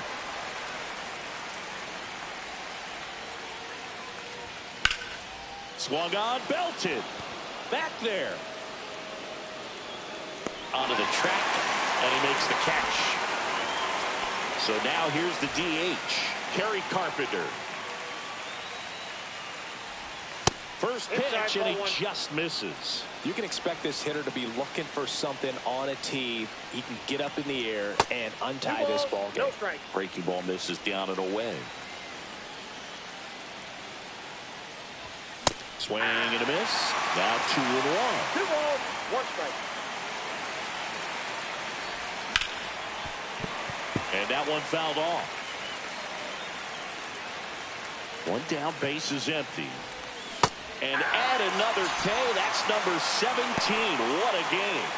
Speaker 1: Swung on, belted. Back there. Onto the track, and he makes the catch. So now here's the DH, Kerry Carpenter. First pitch, and he just misses.
Speaker 2: You can expect this hitter to be looking for something on a tee. He can get up in the air and untie this ball game.
Speaker 3: No strike.
Speaker 1: Breaking ball misses down and away. Swing and a miss. Now 2-1.
Speaker 3: 2 balls, 1 strike.
Speaker 1: And that one fouled off. One down, base is empty. And add another K. That's number 17. What a game.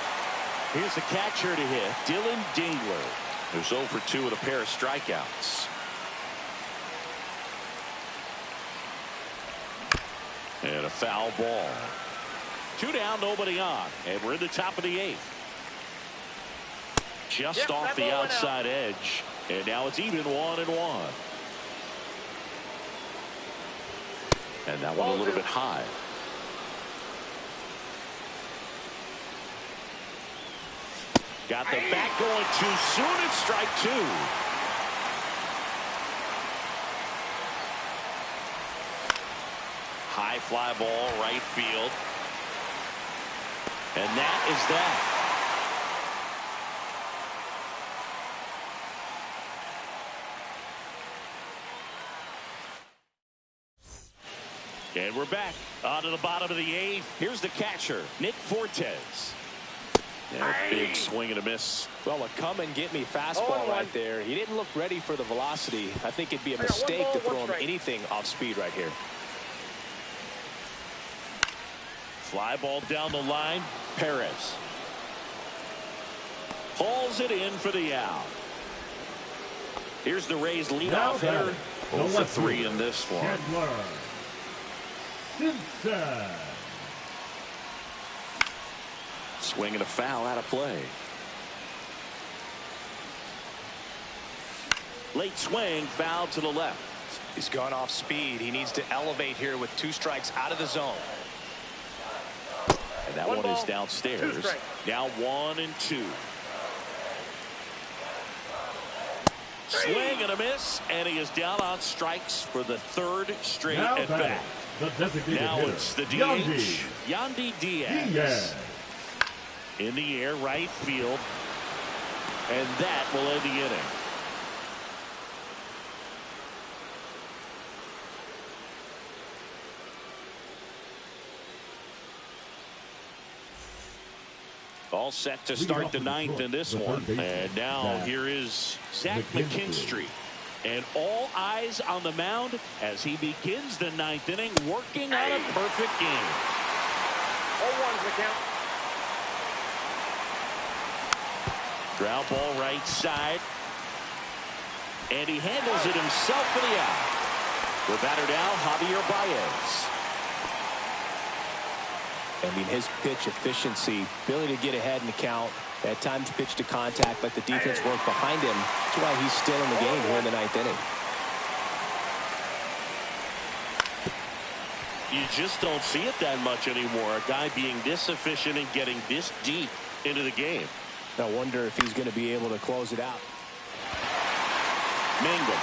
Speaker 1: Here's the catcher to hit, Dylan Dingler, who's 0 for 2 with a pair of strikeouts. And a foul ball. 2 down, nobody on. And we're in the top of the 8th. Just off the outside edge. And now it's even 1-1. And that one a little bit high. Got the bat going too soon. It's strike 2. High fly ball, right field. And that is that. And we're back on to the bottom of the 8th. Here's the catcher, Nick Fortes. And a big swing and a miss.
Speaker 2: Well, a come-and-get-me fastball right there. He didn't look ready for the velocity. I think it'd be a mistake to throw him anything off speed right here.
Speaker 1: Fly ball down the line. Perez pulls it in for the out. Here's the Rays leadoff hitter. 0 for 3 in this one.
Speaker 4: Chandler Simpson.
Speaker 1: Swing and a foul out of play. Late swing, foul to the left.
Speaker 2: He's gone off speed. He needs to elevate here with 2 strikes out of the zone.
Speaker 1: And that one is downstairs. Now 1-2. Swing and a miss, and he is down on strikes for the 3rd straight at bat. Now it's the DH, Yandy Diaz. In the air, right field. And that will end the inning. All set to start the 9th in this one. And now here is Zach McKinstry. And all eyes on the mound as he begins the 9th inning, working on a perfect game.
Speaker 3: 0-1's the count.
Speaker 1: Ground ball right side. And he handles it himself for the out. The batter now, Javier Baez.
Speaker 2: I mean, his pitch efficiency, ability to get ahead in the count, at times pitch to contact, let the defense work behind him. That's why he's still in the game here in the 9th inning.
Speaker 1: You just don't see it that much anymore. A guy being this efficient and getting this deep into the game.
Speaker 2: I wonder if he's going to be able to close it out.
Speaker 1: Mangum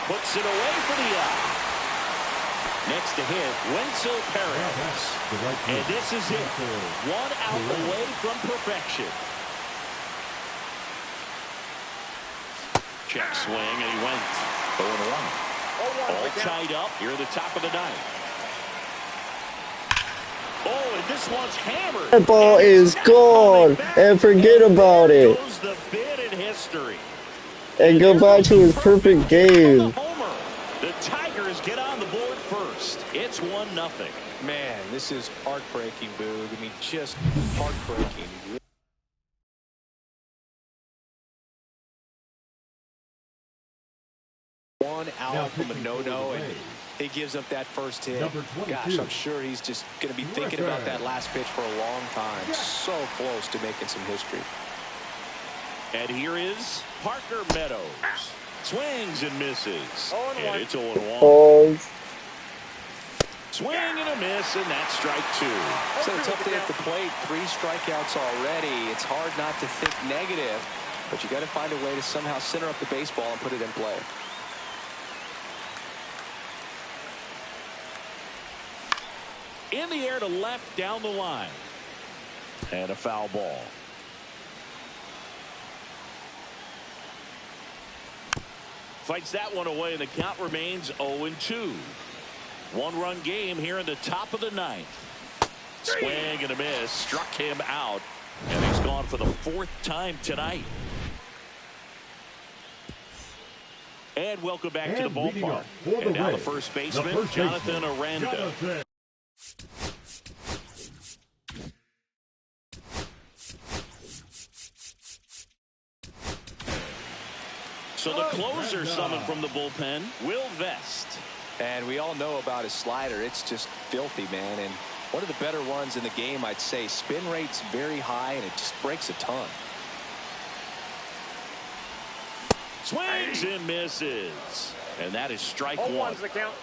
Speaker 1: puts it away for the out. Next to hit, Wenzel Perez. And this is it. One out away from perfection. Check swing, and he went 0-1. All tied up here at the top of the 9th. Oh, and this one's hammered.
Speaker 5: That ball is gone, and forget about it.
Speaker 1: Goes the bid in history.
Speaker 5: And go back to his perfect game.
Speaker 1: The Tigers get on the board first. It's 1-0.
Speaker 2: Man, this is heartbreaking, Boog. I mean, just heartbreaking. One out from a no-no, and he gives up that first hit. Gosh, I'm sure he's just going to be thinking about that last pitch for a long time. So close to making some history.
Speaker 1: And here is Parker Meadows. Swings and misses. And it's 0-1.
Speaker 5: Balls.
Speaker 1: Swing and a miss, and that's strike 2.
Speaker 2: So a tough day at the plate. 3 strikeouts already. It's hard not to think negative, but you got to find a way to somehow center up the baseball and put it in play.
Speaker 1: In the air to left down the line. And a foul ball. Fights that one away, and the count remains 0-2. 1-run game here in the top of the 9th. Swing and a miss. Struck him out. And he's gone for the 4th time tonight. And welcome back to the ballpark. And now the first baseman, Jonathan Aranda. So the closer summoned from the bullpen, Will Vest.
Speaker 2: And we all know about his slider. It's just filthy, man. And one of the better ones in the game, I'd say. Spin rate's very high, and it just breaks a ton.
Speaker 1: Swings and misses. And that is strike 1.
Speaker 3: 0-1's the count.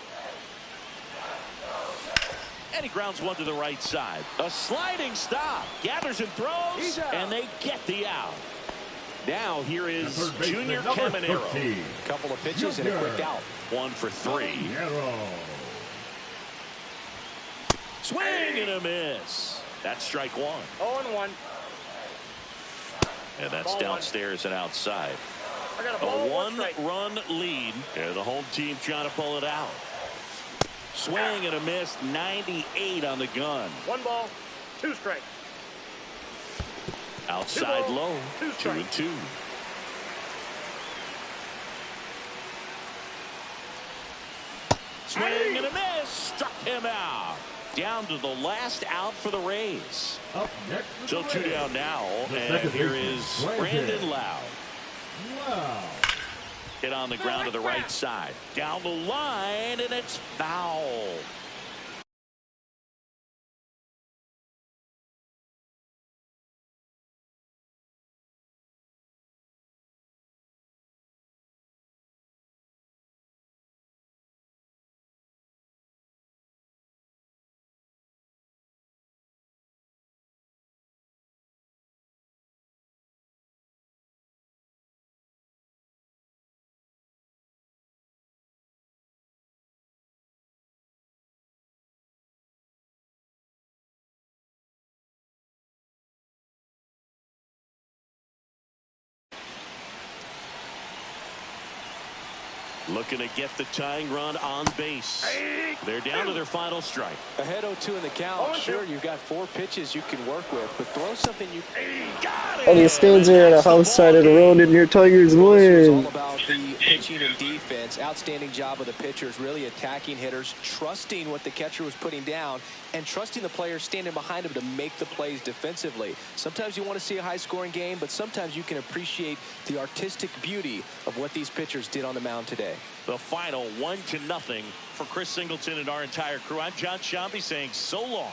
Speaker 1: And he grounds one to the right side. A sliding stop. Gathers and throws. And they get the out. Now here is Junior Caminero.
Speaker 2: A couple of pitches and a quick out.
Speaker 1: 1 for 3. Swing and a miss. That's strike 1.
Speaker 3: 0-1.
Speaker 1: And that's downstairs and outside.
Speaker 3: I got a
Speaker 1: A
Speaker 3: ball, 1 strike.
Speaker 1: 1-run lead. And the home team trying to pull it out. Swing and a miss. 98 on the gun.
Speaker 3: 1 ball, 2 strikes.
Speaker 1: Outside
Speaker 3: 2 balls,
Speaker 1: low.
Speaker 3: 2 strikes.
Speaker 1: 2-2. Swing and a miss. Struck him out. Down to the last out for the Rays.
Speaker 4: Up next,
Speaker 1: So 2 down now. And here is Brandon Lowe.
Speaker 4: Wow.
Speaker 1: Hit on the ground to the right side. Down the line, and it's foul. Looking to get the tying run on base. They're down to their final strike.
Speaker 2: Ahead 0-2 in the count. Sure, you've got 4 pitches you can work with, but throw something you
Speaker 1: Got it.
Speaker 5: And he stands there at a house side of the road and your Tigers
Speaker 2: This was all
Speaker 5: win.
Speaker 2: about the pitching and defense. Outstanding job of the pitchers, really attacking hitters, trusting what the catcher was putting down, and trusting the players standing behind him to make the plays defensively. Sometimes you want to see a high-scoring game, but sometimes you can appreciate the artistic beauty of what these pitchers did on the mound today.
Speaker 1: The final 1-0 for Chris Singleton and our entire crew. I'm John Sciambi saying so long.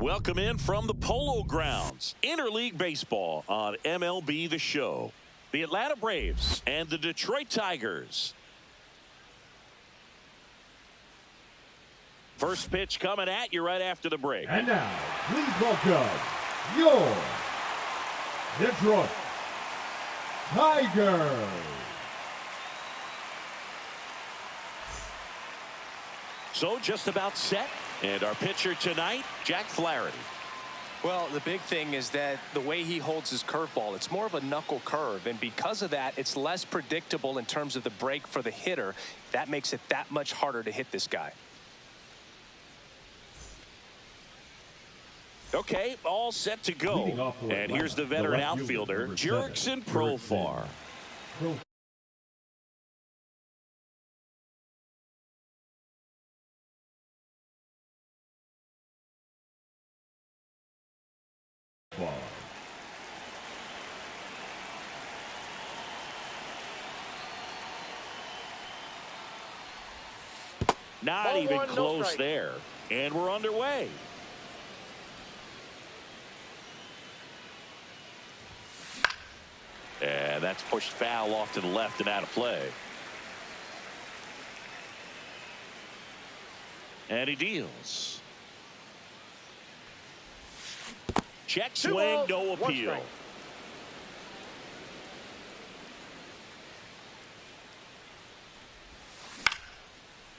Speaker 1: Welcome in from the Polo Grounds. Interleague Baseball on MLB The Show. The Atlanta Braves and the Detroit Tigers. First pitch coming at you right after the break.
Speaker 4: And now, please welcome your Detroit Tigers.
Speaker 1: So just about set. And our pitcher tonight, Jack Flaherty.
Speaker 2: Well, the big thing is that the way he holds his curveball, it's more of a knuckle curve. And because of that, it's less predictable in terms of the break for the hitter. That makes it that much harder to hit this guy.
Speaker 1: Okay, all set to go. And here's the veteran outfielder, Jurickson Profar. Not
Speaker 3: Ball
Speaker 1: even
Speaker 3: one, no
Speaker 1: close
Speaker 3: strike.
Speaker 1: there. And we're underway. And that's pushed foul off to the left and out of play. And he deals. Check
Speaker 3: Two
Speaker 1: swing,
Speaker 3: balls,
Speaker 1: no
Speaker 3: one
Speaker 1: appeal.
Speaker 3: strike.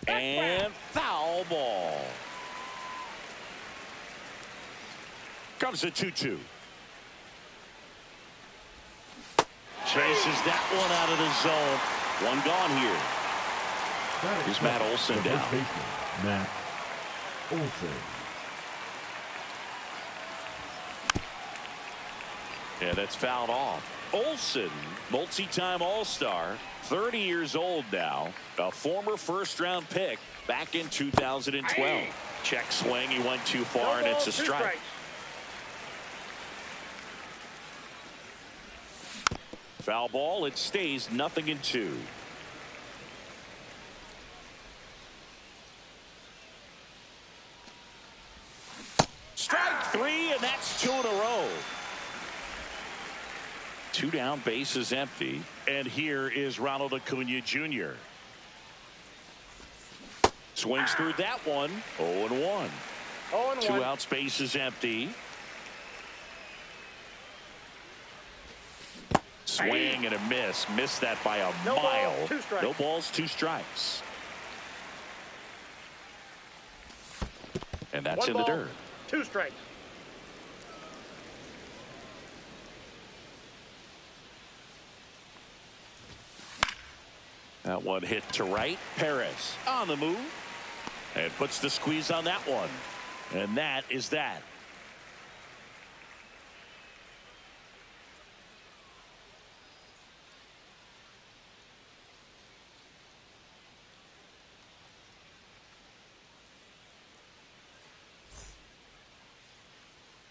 Speaker 1: And foul ball. Comes a 2-2. Chases that one out of the zone. One gone here. Here's Matt Olson
Speaker 4: The
Speaker 1: down.
Speaker 4: first baseman, Matt Olson.
Speaker 1: Yeah, that's fouled off. Olson, multi-time All-Star, 30 years old now, a former first-round pick back in 2012. Check swing, he went too far, and it's a strike. Foul ball, it stays 0-2. Strike three, and that's 2 in a row. 2 down, bases empty. And here is Ronald Acuna Jr. Swings through that one. 0-1.
Speaker 3: 0-1.
Speaker 1: 2 outs, bases empty. Swing and a miss. Missed that by a
Speaker 3: No
Speaker 1: mile.
Speaker 3: balls, 2 strikes.
Speaker 1: No balls, 2 strikes. And that's
Speaker 3: 1
Speaker 1: in
Speaker 3: ball,
Speaker 1: the dirt.
Speaker 3: 2 strikes.
Speaker 1: That one hit to right. Perez on the move. And puts the squeeze on that one. And that is that.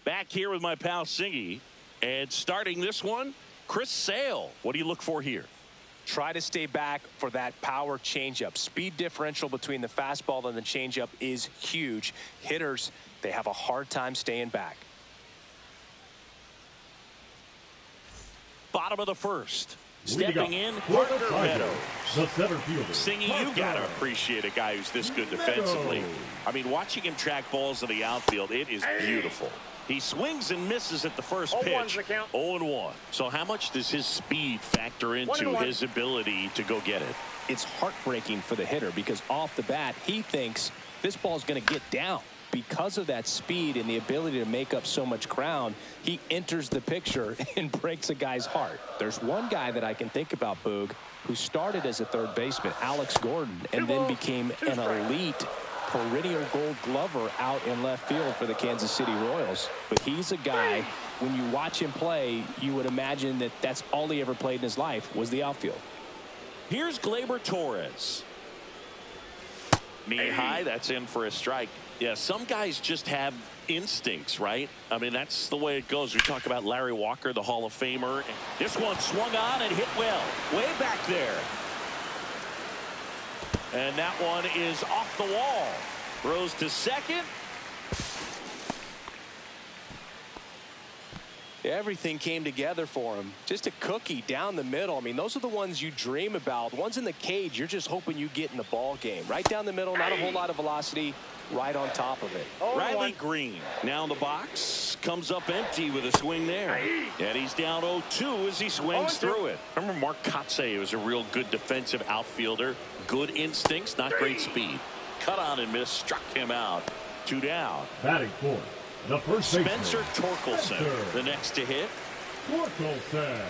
Speaker 1: Back here with my pal Singy. And starting this one, Chris Sale. What do you look for here?
Speaker 2: Try to stay back for that power changeup. Speed differential between the fastball and the changeup is huge. Hitters, they have a hard time staying back.
Speaker 1: Bottom of the first.
Speaker 4: Leading
Speaker 1: Stepping in,
Speaker 4: for the
Speaker 1: Parker
Speaker 4: Tigers,
Speaker 1: Meadows.
Speaker 4: the center fielder.
Speaker 1: Singy, you got to appreciate a guy who's this good defensively.
Speaker 4: Meadows.
Speaker 1: I mean, watching him track balls in the outfield, it is beautiful. He swings and misses at the first
Speaker 3: 0-1's
Speaker 1: pitch.
Speaker 3: the count.
Speaker 1: 0-1. So how much does his speed factor into
Speaker 3: 1-1.
Speaker 1: his ability to go get it?
Speaker 2: It's heartbreaking for the hitter because off the bat, he thinks this ball's going to get down. Because of that speed and the ability to make up so much ground, he enters the picture and breaks a guy's heart. There's one guy that I can think about, Boog, who started as a third baseman, Alex Gordon, and then became an elite perennial Gold Glover out in left field for the Kansas City Royals. But he's a guy, when you watch him play, you would imagine that that's all he ever played in his life was the outfield.
Speaker 1: Here's Gleyber Torres. Knee high, that's in for a strike. Yeah, some guys just have instincts, right? I mean, that's the way it goes. We talk about Larry Walker, the Hall of Famer. This one swung on and hit well. Way back there. And that one is off the wall. Throws to second.
Speaker 2: Everything came together for him. Just a cookie down the middle. I mean, those are the ones you dream about. Ones in the cage, you're just hoping you get in the ball game. Right down the middle, not a whole lot of velocity, right on top of it.
Speaker 1: Riley Green now in the box. Comes up empty with a swing there. And he's down 0-2 as he swings through it. Remember Mark Kotsay was a real good defensive outfielder. Good instincts, not great speed. Cut on and miss, struck him out. 2 down.
Speaker 4: Batting fourth, the first baseman,
Speaker 1: Spencer Torkelson, the next to hit.
Speaker 4: Torkelson.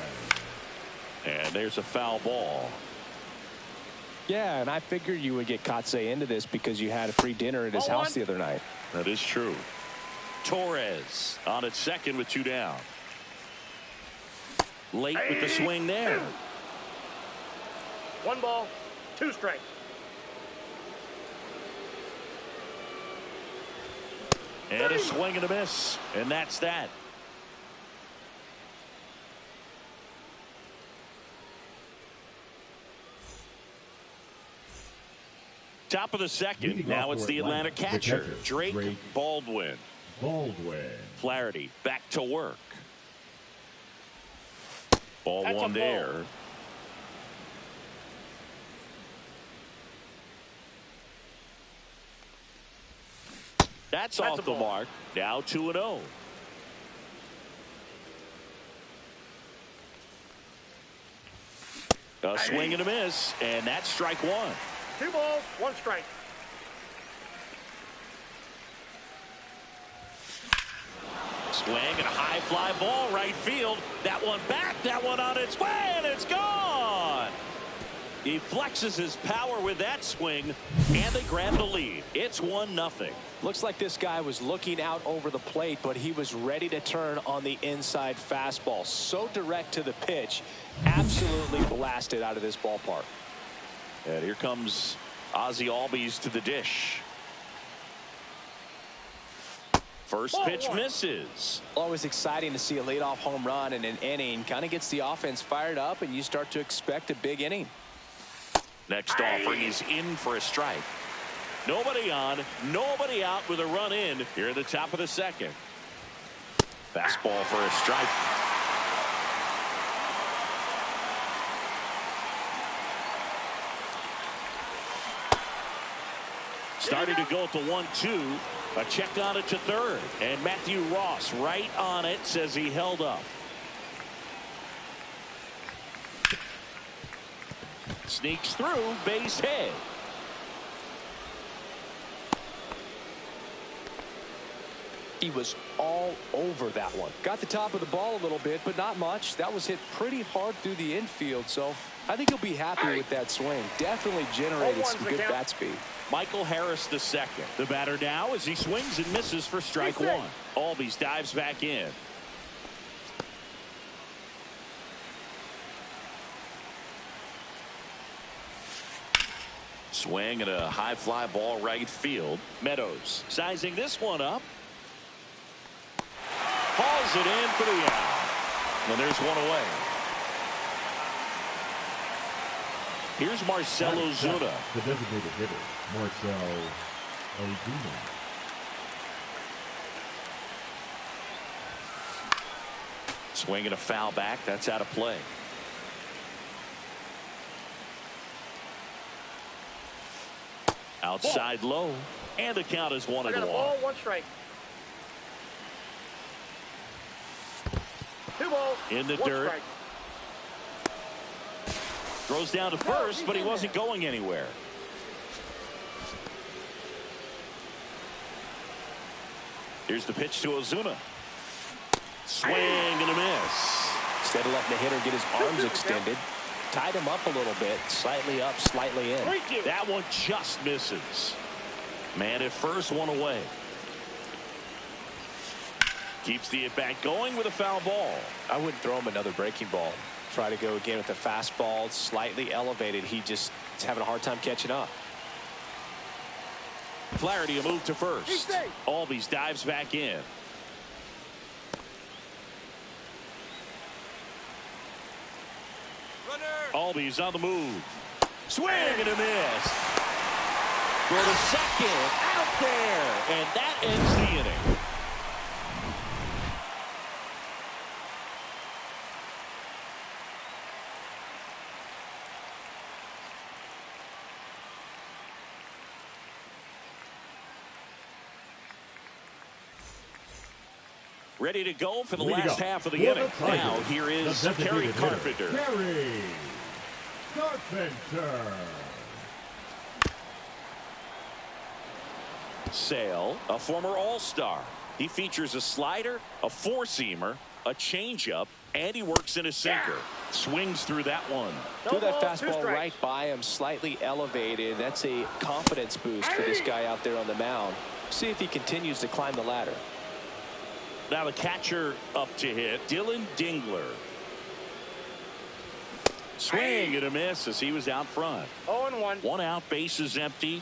Speaker 1: And there's a foul ball.
Speaker 2: Yeah, and I figured you would get Kotsay into this because you had a free dinner at his house the other night.
Speaker 1: That is true. Torres on at second with 2 down. Late with the swing there.
Speaker 3: 1 ball, 2 strikes.
Speaker 1: And a swing and a miss. And that's that. Top of the second. Now it's the Atlanta catcher, Drake Baldwin. Flaherty back to work. Ball
Speaker 3: That's
Speaker 1: one
Speaker 3: a ball.
Speaker 1: there. That's off
Speaker 3: a
Speaker 1: the
Speaker 3: ball.
Speaker 1: mark. Now 2-0. A swing and a miss, and that's strike 1.
Speaker 3: 2 balls, 1 strike.
Speaker 1: Swing and a high fly ball right field. That one back, that one on its way, and it's gone. He flexes his power with that swing, and they grab the lead. It's 1-0.
Speaker 2: Looks like this guy was looking out over the plate, but he was ready to turn on the inside fastball. So direct to the pitch, absolutely blasted out of this ballpark.
Speaker 1: And here comes Ozzie Albies to the dish. First pitch misses.
Speaker 2: Always exciting to see a leadoff home run in an inning. Kind of gets the offense fired up, and you start to expect a big inning.
Speaker 1: Next offering is in for a strike. Nobody on, nobody out with a run in here at the top of the second. Fastball for a strike. Starting to go at the 1-2. A check on it to third. And Matthew Ross right on it, says he held up. Sneaks through, base hit.
Speaker 2: He was all over that one. Got the top of the ball a little bit, but not much. That was hit pretty hard through the infield, so I think he'll be happy with that swing. Definitely generated some good bat speed.
Speaker 1: Michael Harris the second. The batter now as he swings and misses for strike 1. Albies dives back in. Swing and a high fly ball right field. Meadows sizing this one up. Hauls it in for the out. And there's one away. Here's Marcell Ozuna.
Speaker 4: The designated hitter, Marcell Ozuna.
Speaker 1: Swinging a foul back. That's out of play. Outside low. And the count is 1-1.
Speaker 3: I got a ball, 1 strike. 2 balls.
Speaker 1: In the
Speaker 3: 1
Speaker 1: dirt.
Speaker 3: strike.
Speaker 1: Throws down to first, but he wasn't going anywhere. Here's the pitch to Ozuna. Swing and a miss.
Speaker 2: Instead of letting the hitter get his arms extended, tied him up a little bit, slightly up, slightly in.
Speaker 1: That one just misses. Man at first, one away. Keeps the at-bat going with a foul ball.
Speaker 2: I wouldn't throw him another breaking ball. Try to go again with the fastball, slightly elevated. He just is having a hard time catching up.
Speaker 1: Flaherty a move to first. Albies dives back in. Albies on the move. Swing and a miss. For the second, out there, and that ends the inning. ready to go for the
Speaker 4: Leading
Speaker 1: last
Speaker 4: up
Speaker 1: half of the
Speaker 4: for the
Speaker 1: inning.
Speaker 4: Tigers,
Speaker 1: Now here is
Speaker 4: the designated
Speaker 1: Kerry
Speaker 4: hitter,
Speaker 1: Carpenter.
Speaker 4: Kerry Carpenter.
Speaker 1: Sale, a former All-Star. He features a slider, a four-seamer, a changeup, and he works in a sinker. Swings through that one.
Speaker 2: Threw that
Speaker 3: ball, 2
Speaker 2: fastball
Speaker 3: strikes.
Speaker 2: right by him, slightly elevated. That's a confidence boost for this guy out there on the mound. See if he continues to climb the ladder.
Speaker 1: Now the catcher up to hit, Dylan Dingler. Swing and a miss as he was out front.
Speaker 3: 0-1.
Speaker 1: One out, bases empty.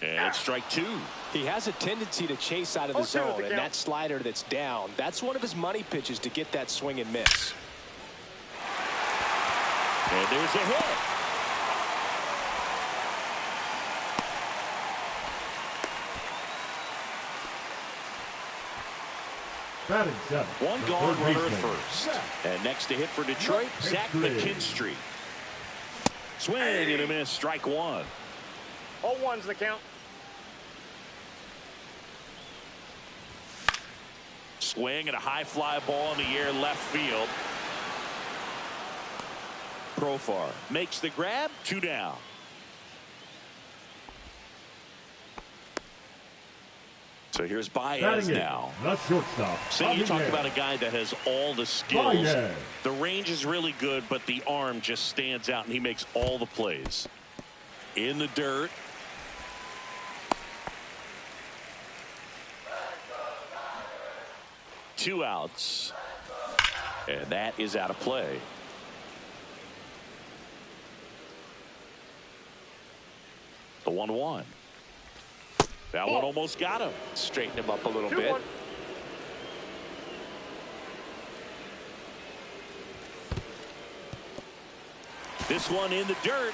Speaker 1: And strike two.
Speaker 2: He has a tendency to chase out of the
Speaker 3: 0-2
Speaker 2: zone,
Speaker 3: at the
Speaker 2: and
Speaker 3: count.
Speaker 2: that slider that's down, that's one of his money pitches to get that swing and miss.
Speaker 1: And there's a hit.
Speaker 4: Batting seventh.
Speaker 1: One
Speaker 4: the
Speaker 1: gone,
Speaker 4: third
Speaker 1: runner at
Speaker 4: baseman,
Speaker 1: first.
Speaker 4: Zach
Speaker 1: And next to hit for Detroit, Zach McKinstry. Swing and a miss, strike one.
Speaker 3: 0-1's the count.
Speaker 1: Swing and a high fly ball in the air left field. Profar makes the grab, 2 down. So here's Baez
Speaker 4: Batting
Speaker 1: now.
Speaker 4: eighth, the shortstop.
Speaker 1: So you talk
Speaker 4: Javier
Speaker 1: about a guy that has all the skills.
Speaker 4: Baez.
Speaker 1: The range is really good, but the arm just stands out, and he makes all the plays. In the dirt. Two outs. And that is out of play. The 1-1. That one almost got him.
Speaker 2: Straighten him up a little
Speaker 3: 2-1.
Speaker 2: bit.
Speaker 1: This one in the dirt.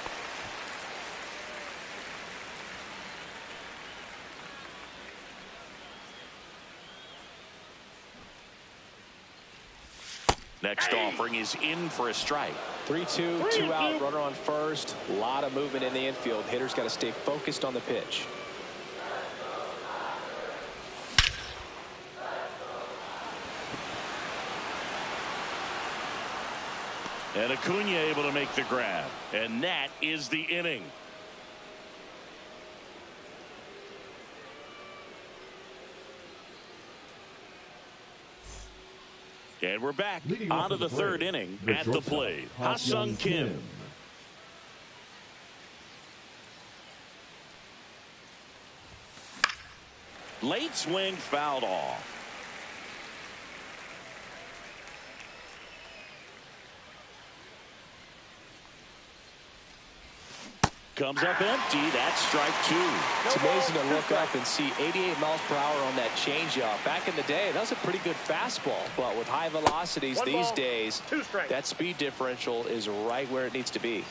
Speaker 1: Next offering is in for a strike.
Speaker 2: 3-2, 2 out, runner on first. A lot of movement in the infield. Hitter's got to stay focused on the pitch.
Speaker 1: And Acuna able to make the grab. And that is the inning. And we're back
Speaker 4: Leading off
Speaker 1: on to
Speaker 4: of
Speaker 1: the
Speaker 4: the
Speaker 1: third
Speaker 4: plate,
Speaker 1: inning
Speaker 4: the
Speaker 1: at the
Speaker 4: shortstop,
Speaker 1: plate.
Speaker 4: Ha-Seong
Speaker 1: Ha-Seong Kim. Late swing fouled off. Comes up empty. That's strike two.
Speaker 2: It's amazing to look up and see 88 miles per hour on that changeup. Back in the day, that was a pretty good fastball. But with high velocities
Speaker 3: 1
Speaker 2: these
Speaker 3: ball,
Speaker 2: days,
Speaker 3: 2 strikes.
Speaker 2: that speed differential is right where it needs to be.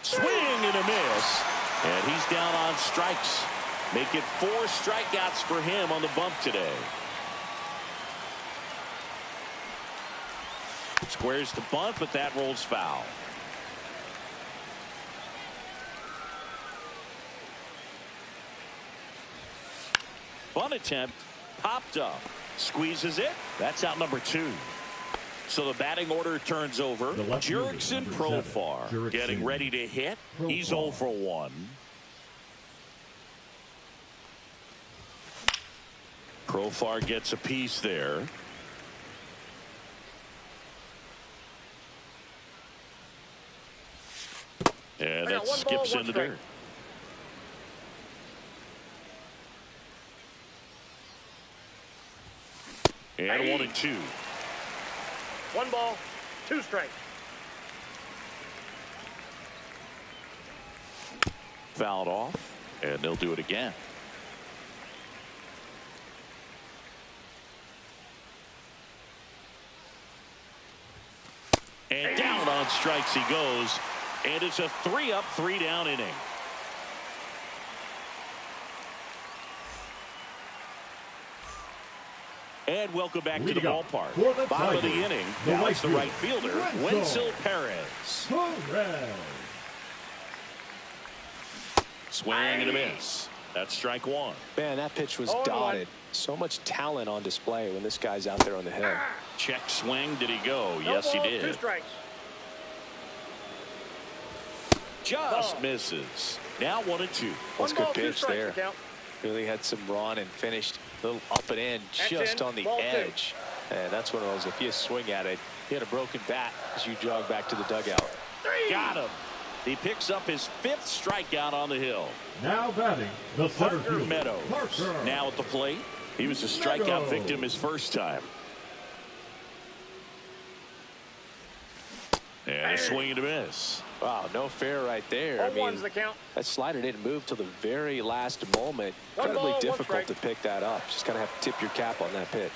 Speaker 1: Swing and a miss. And he's down on strikes. Make it 4 strikeouts for him on the bump today. Squares the bunt, but that rolls foul. Bunt attempt popped up. Squeezes it. That's out number 2. So the batting order turns over.
Speaker 4: The left fielder,
Speaker 1: Jurickson
Speaker 4: number 7,
Speaker 1: Profar
Speaker 4: Jurickson
Speaker 1: getting ready to hit. He's
Speaker 4: Profar.
Speaker 1: 0 for 1. Profar gets a piece there. And
Speaker 3: I got
Speaker 1: that
Speaker 3: 1 ball,
Speaker 1: skips
Speaker 3: 1
Speaker 1: in the
Speaker 3: strike.
Speaker 1: dirt. And 1-2.
Speaker 3: 1 ball, 2 strikes.
Speaker 1: Fouled off, and they'll do it again. And down on strikes he goes, and it's a 3-up, 3-down inning. And welcome back to the
Speaker 4: Leading up
Speaker 1: ballpark.
Speaker 4: for the
Speaker 1: Bottom of the
Speaker 4: Tigers,
Speaker 1: inning.
Speaker 4: the
Speaker 1: Now
Speaker 4: right
Speaker 1: it's the right
Speaker 4: fielder,
Speaker 1: fielder,
Speaker 4: Wenzel
Speaker 1: Wenzel Perez.
Speaker 4: Torres.
Speaker 1: Swing and a miss. That's strike one.
Speaker 2: Man, that pitch was
Speaker 3: 0-1.
Speaker 2: dotted. So much talent on display when this guy's out there on the hill.
Speaker 1: Check swing. Did he go?
Speaker 3: No
Speaker 1: Yes, he
Speaker 3: ball,
Speaker 1: did.
Speaker 3: 2 strikes.
Speaker 1: Just
Speaker 3: Ball.
Speaker 1: misses. Now 1-2.
Speaker 2: That's a
Speaker 3: One ball,
Speaker 2: good
Speaker 3: 2
Speaker 2: pitch
Speaker 3: strikes
Speaker 2: there.
Speaker 3: to count.
Speaker 2: Really had some run and finished a little up and in,
Speaker 3: That's
Speaker 2: just
Speaker 3: in.
Speaker 2: on the
Speaker 3: Ball 2.
Speaker 2: edge. And that's one of those, if you swing at it, you had a broken bat as you jog back to the dugout.
Speaker 3: 3.
Speaker 1: Got him. He picks up his 5th strikeout on the hill.
Speaker 4: Now batting, the center
Speaker 1: Parker
Speaker 4: fielder,
Speaker 1: Meadows
Speaker 4: Parker.
Speaker 1: now at the plate. He was a strikeout
Speaker 4: Meadows.
Speaker 1: victim his first time. And a swing and a miss.
Speaker 2: Wow, no fair right there. I
Speaker 3: 0-1's
Speaker 2: mean,
Speaker 3: the count.
Speaker 2: that slider didn't move till the very last moment.
Speaker 3: One
Speaker 2: Incredibly
Speaker 3: ball, 1
Speaker 2: difficult
Speaker 3: strike.
Speaker 2: to pick that up. Just kind of have to tip your cap on that pitch.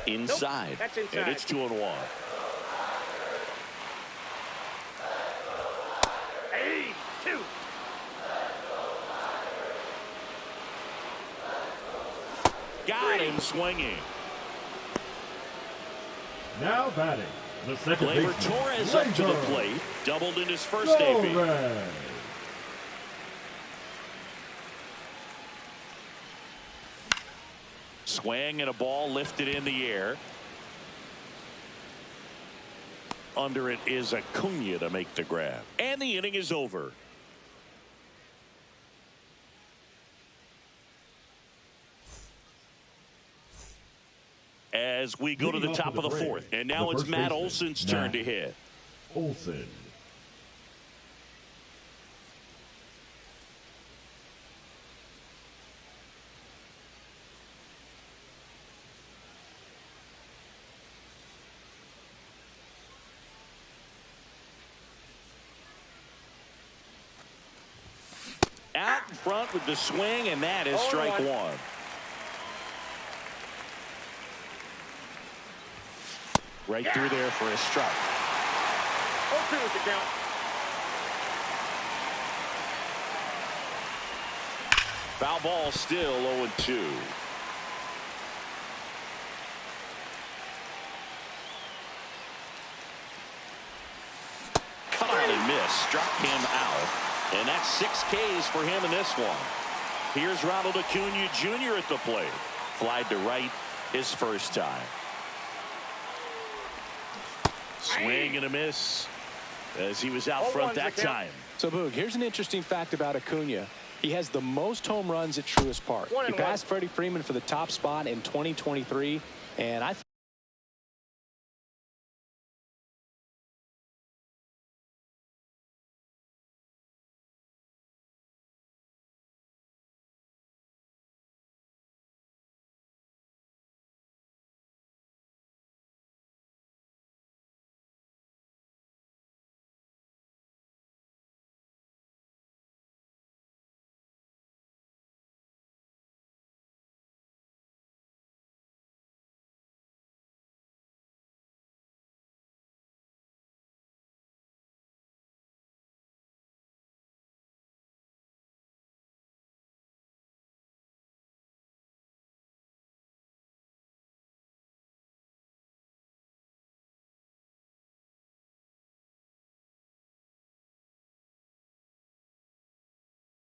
Speaker 1: Inside.
Speaker 3: That's inside.
Speaker 1: And it's 2-1.
Speaker 3: Hey, 2.
Speaker 1: Got him swinging.
Speaker 4: Now batting, the second
Speaker 1: Gleyber
Speaker 4: baseman,
Speaker 1: Torres up to the
Speaker 4: Gleyber
Speaker 1: plate. Doubled in his first AB.
Speaker 4: Torres.
Speaker 1: Swing and a ball lifted in the air. Under it is Acuna to make the grab. And the inning is over. As we go to the
Speaker 4: Leading off
Speaker 1: top
Speaker 4: for
Speaker 1: of the
Speaker 4: the
Speaker 1: 4th.
Speaker 4: Braves,
Speaker 1: And now
Speaker 4: the
Speaker 1: it's
Speaker 4: first
Speaker 1: Matt
Speaker 4: baseman,
Speaker 1: Olson's turn
Speaker 4: Matt
Speaker 1: to hit.
Speaker 4: Olson.
Speaker 1: Out in front with the swing, and that is strike
Speaker 3: 0-1.
Speaker 1: one. Right through there for a strike.
Speaker 3: 0-2 is the count.
Speaker 1: Foul ball still 0-2. Cut on and miss. Struck him out. And that's 6 Ks for him in this one. Here's Ronald Acuna Jr. at the plate. Flied to right his first time. Swing and a miss as he was out front
Speaker 3: 0-1's the
Speaker 1: that
Speaker 3: count.
Speaker 1: time.
Speaker 2: So, Boog, here's an interesting fact about Acuna. He has the most home runs at Truist Park.
Speaker 3: 1-1.
Speaker 2: He passed Freddie Freeman for the top spot in 2023, and I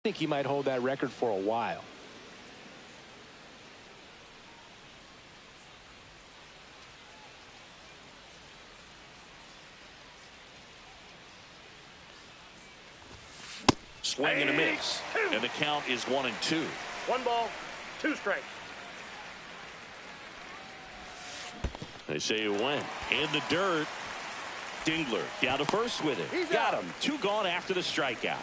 Speaker 2: think he might hold that record for a while.
Speaker 1: Swing and a miss. And the count is 1-2.
Speaker 3: 1 ball, 2 strikes.
Speaker 1: They say it went in the dirt. Dingler down to first with it.
Speaker 3: He's
Speaker 1: Got
Speaker 3: out.
Speaker 1: him. 2 gone after the strikeout.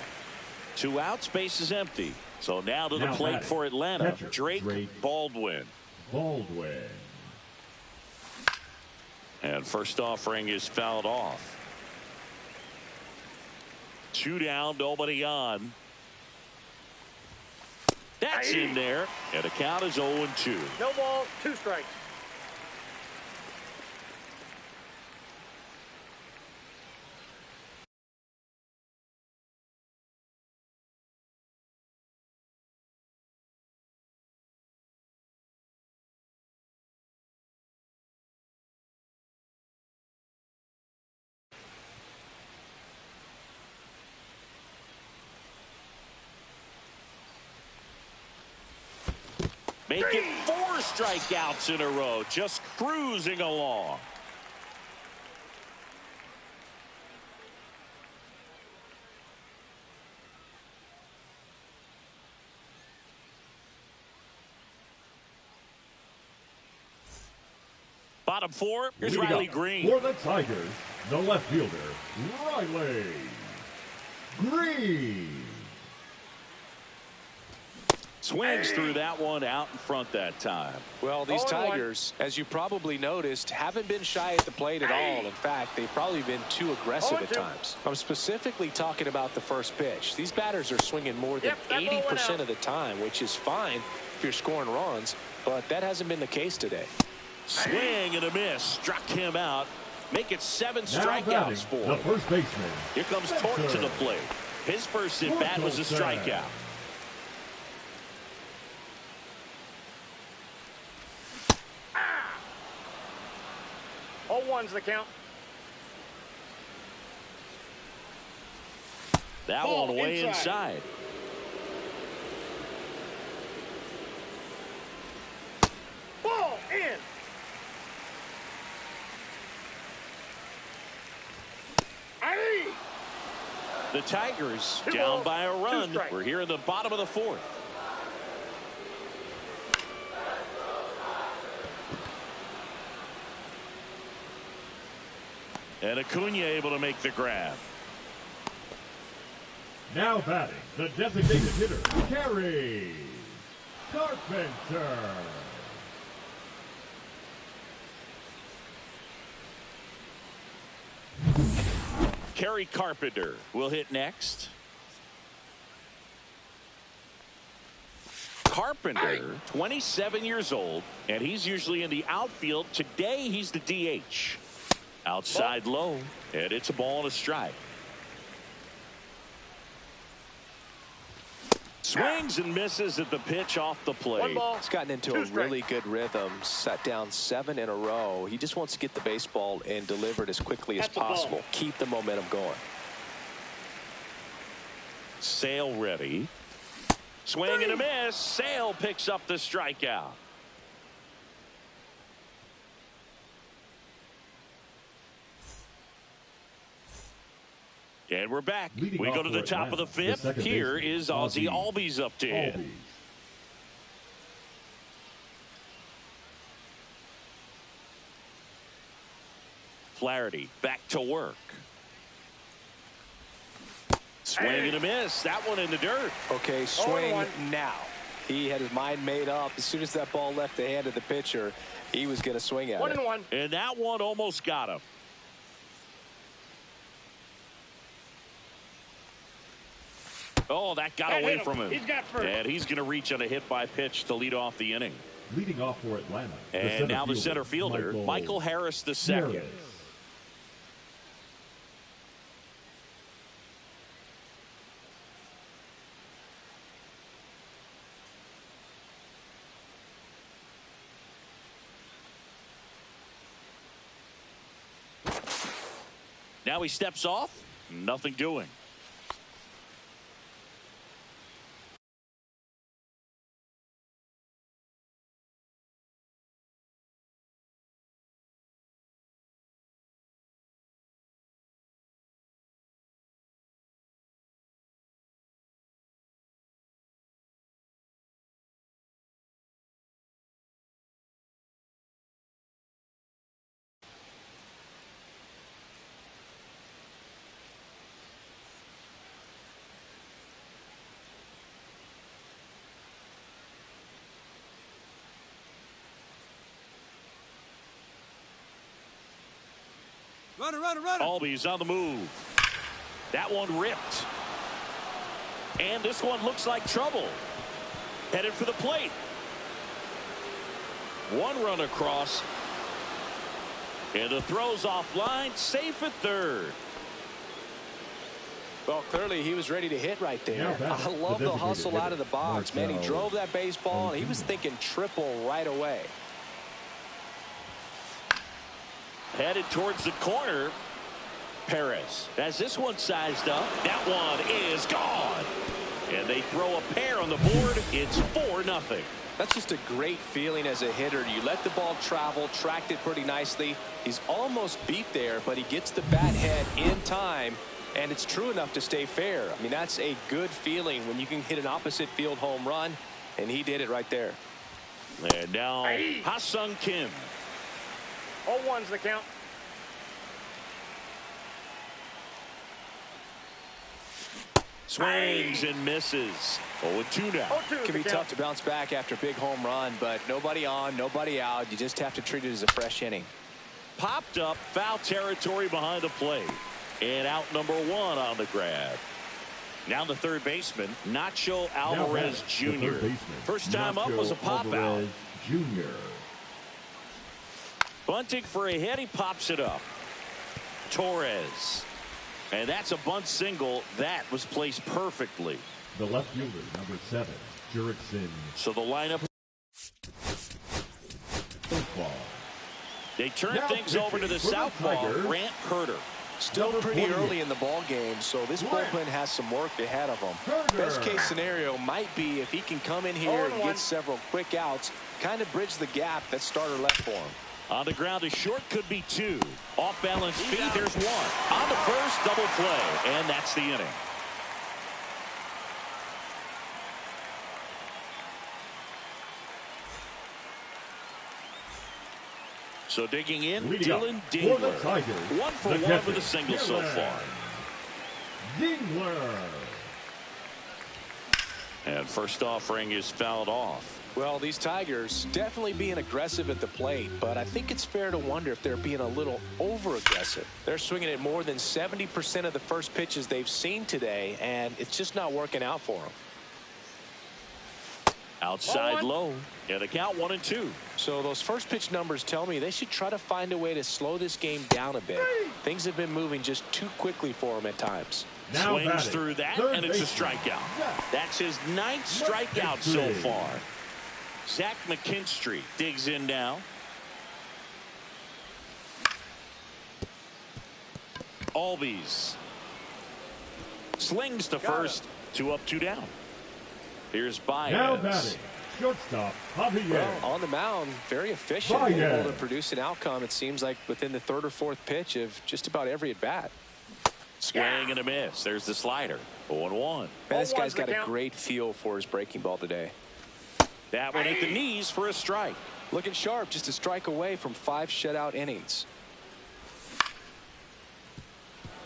Speaker 1: 2 outs, base is empty. So now to the
Speaker 4: Now
Speaker 1: plate
Speaker 4: batting,
Speaker 1: for Atlanta.
Speaker 4: catcher,
Speaker 1: Drake Baldwin.
Speaker 4: Baldwin.
Speaker 1: And first offering is fouled off. 2 down, nobody on. That's in there. And the count is 0-2.
Speaker 3: No ball, 2 strikes.
Speaker 1: Make it 4 strikeouts in a row, just cruising along. Bottom 4, here's
Speaker 4: Leading
Speaker 1: Riley
Speaker 4: up
Speaker 1: Green.
Speaker 4: For the Tigers, the left fielder, Riley Green.
Speaker 1: Swings through that one out in front that time.
Speaker 2: Well, these
Speaker 3: 0-1.
Speaker 2: Tigers, as you probably noticed, haven't been shy at the plate at all. In fact, they've probably been too aggressive at
Speaker 3: 0-2.
Speaker 2: times. I'm specifically talking about the first pitch. These batters are swinging more than
Speaker 3: Yep, that ball went
Speaker 2: 80%
Speaker 3: out.
Speaker 2: of the time, which is fine if you're scoring runs, but that hasn't been the case today.
Speaker 1: Swing and a miss. Struck him out. Make it 7
Speaker 4: Now batting,
Speaker 1: strikeouts for
Speaker 4: the
Speaker 1: him.
Speaker 4: first baseman.
Speaker 1: Here comes Tork to the plate. His first at bat was a strikeout.
Speaker 3: 0-1's the count.
Speaker 1: That
Speaker 3: Ball
Speaker 1: one way
Speaker 3: inside.
Speaker 1: inside.
Speaker 3: Ball in. Aye.
Speaker 1: The Tigers
Speaker 3: 2
Speaker 1: down
Speaker 3: balls,
Speaker 1: by a
Speaker 3: 2
Speaker 1: run.
Speaker 3: strikes.
Speaker 1: We're here in the bottom of the 4th. And Acuna able to make the grab.
Speaker 4: Now batting, the designated hitter, Kerry Carpenter.
Speaker 1: Kerry Carpenter will hit next. Carpenter, 27 years old, and he's usually in the outfield. Today, he's the DH. Outside low, and it's a ball and a strike. Swings and misses at the pitch off the
Speaker 3: 1
Speaker 1: plate.
Speaker 3: ball.
Speaker 2: He's gotten into
Speaker 3: 2
Speaker 2: a
Speaker 3: strikes.
Speaker 2: really good rhythm, sat down 7 in a row. He just wants to get the baseball and deliver it as quickly as
Speaker 3: That's the ball.
Speaker 2: possible. Keep the momentum going.
Speaker 1: Sale ready. Swing and a miss. Sale picks up the strikeout. And we're back.
Speaker 4: Leading
Speaker 1: We go
Speaker 4: off
Speaker 1: to the
Speaker 4: for
Speaker 1: top of the
Speaker 4: Atlanta, the
Speaker 1: 5th.
Speaker 4: second
Speaker 1: Here
Speaker 4: baseman,
Speaker 1: is Ozzie
Speaker 4: Ozzie
Speaker 1: Albies up to hit.
Speaker 4: Albies.
Speaker 1: Flaherty back to work. Swing and a miss. That one in the dirt.
Speaker 2: Okay, swing
Speaker 3: 0-1.
Speaker 2: now. He had his mind made up. As soon as that ball left the hand of the pitcher, he was going to swing at it.
Speaker 3: 1-1.
Speaker 1: And that one almost got him. Oh, that got
Speaker 3: That
Speaker 1: away
Speaker 3: hit him.
Speaker 1: from him.
Speaker 3: He's got first.
Speaker 1: And he's going to reach on a hit by pitch to lead off the inning.
Speaker 4: Leading off for Atlanta.
Speaker 1: And now the center fielder, Michael Harris the second.
Speaker 4: Harris.
Speaker 1: Now he steps off. Nothing doing.
Speaker 7: Runner.
Speaker 1: Albies on the move. That one ripped. And this one looks like trouble. Headed for the plate. One run across. And the throw's offline. Safe at third.
Speaker 2: Well, clearly he was ready to hit right there.
Speaker 4: Yeah,
Speaker 2: I love the hustle out of the box, man. He
Speaker 4: Marcell
Speaker 2: drove that baseball, and he was thinking triple right away.
Speaker 1: Headed towards the corner. Perez has this one sized up. That one is gone. And they throw a pair on the board. It's 4-0.
Speaker 2: That's just a great feeling as a hitter. You let the ball travel, tracked it pretty nicely. He's almost beat there, but he gets the bat head in time, and it's true enough to stay fair. I mean, that's a good feeling when you can hit an opposite field home run, and he did it right there.
Speaker 1: And now Ha-Seong Kim.
Speaker 3: 0-1's the count.
Speaker 1: Swings and misses. 0-2 now.
Speaker 3: 0-2
Speaker 2: It can be tough to bounce back after a big home run, but nobody on, nobody out. You just have to treat it as a fresh inning.
Speaker 1: Popped up, foul territory behind the plate. And out number 1 on the grab. Now the third baseman, Nacho Alvarez Jr. First time up was a pop out.
Speaker 4: Jr.
Speaker 1: Bunting for a hit, he pops it up. Torres. And that's a bunt single. That was placed perfectly.
Speaker 4: The left fielder, number 7, Jurickson.
Speaker 1: So the lineup.
Speaker 4: Baseball.
Speaker 1: They turn
Speaker 4: Now
Speaker 1: things over to the
Speaker 4: pitching for the
Speaker 1: southpaw,
Speaker 4: Tigers.
Speaker 1: Grant Herter.
Speaker 2: Still
Speaker 4: Number
Speaker 2: pretty
Speaker 4: 28.
Speaker 2: early in the ball game, so this bullpen has some work ahead of them. Best case scenario might be if he can come in here and
Speaker 3: 0-1.
Speaker 2: get several quick outs, kind of bridge the gap that starter left for him.
Speaker 1: On the ground, a short could be 2. Off balance feet, there's 1. On the first, double play, and that's the inning. So digging in,
Speaker 4: Leading up
Speaker 1: Dylan
Speaker 4: for the
Speaker 1: Dingler.
Speaker 4: Tigers,
Speaker 1: 1 for
Speaker 4: the
Speaker 1: 1
Speaker 4: catcher,
Speaker 1: with a single so
Speaker 4: Dylan
Speaker 1: far.
Speaker 4: Dingler.
Speaker 1: And first offering is fouled off.
Speaker 2: Well, these Tigers definitely being aggressive at the plate, but I think it's fair to wonder if they're being a little over-aggressive. They're swinging at more than 70% of the first pitches they've seen today, and it's just not working out for them.
Speaker 1: Outside
Speaker 3: 0-1.
Speaker 1: low. And a count 1-2.
Speaker 2: So those first pitch numbers tell me they should try to find a way to slow this game down a bit. Things have been moving just too quickly for them at times.
Speaker 4: Now
Speaker 1: Swings
Speaker 4: batting,
Speaker 1: through that,
Speaker 4: third
Speaker 1: and it's a
Speaker 4: baseman,
Speaker 1: strikeout.
Speaker 4: Zach
Speaker 1: That's his 9th strikeout so
Speaker 4: McKinstry.
Speaker 1: far. Zach McKinstry digs in now. Albies slings to first. 2 up, 2 down. Here's
Speaker 4: Now
Speaker 1: Baez.
Speaker 4: batting, shortstop, Javier.
Speaker 2: Well, on the mound, very efficient,
Speaker 4: Baez.
Speaker 2: able to produce an outcome, it seems like, within the 3rd or 4th pitch of just about every at-bat.
Speaker 1: Swing and a miss. There's the slider. 0-1.
Speaker 2: Man, this
Speaker 3: 0-1's
Speaker 2: guy's
Speaker 3: the
Speaker 2: got a
Speaker 3: count.
Speaker 2: great feel for his breaking ball today.
Speaker 1: That one at the knees for a strike.
Speaker 2: Looking sharp, just a strike away from 5 shutout innings.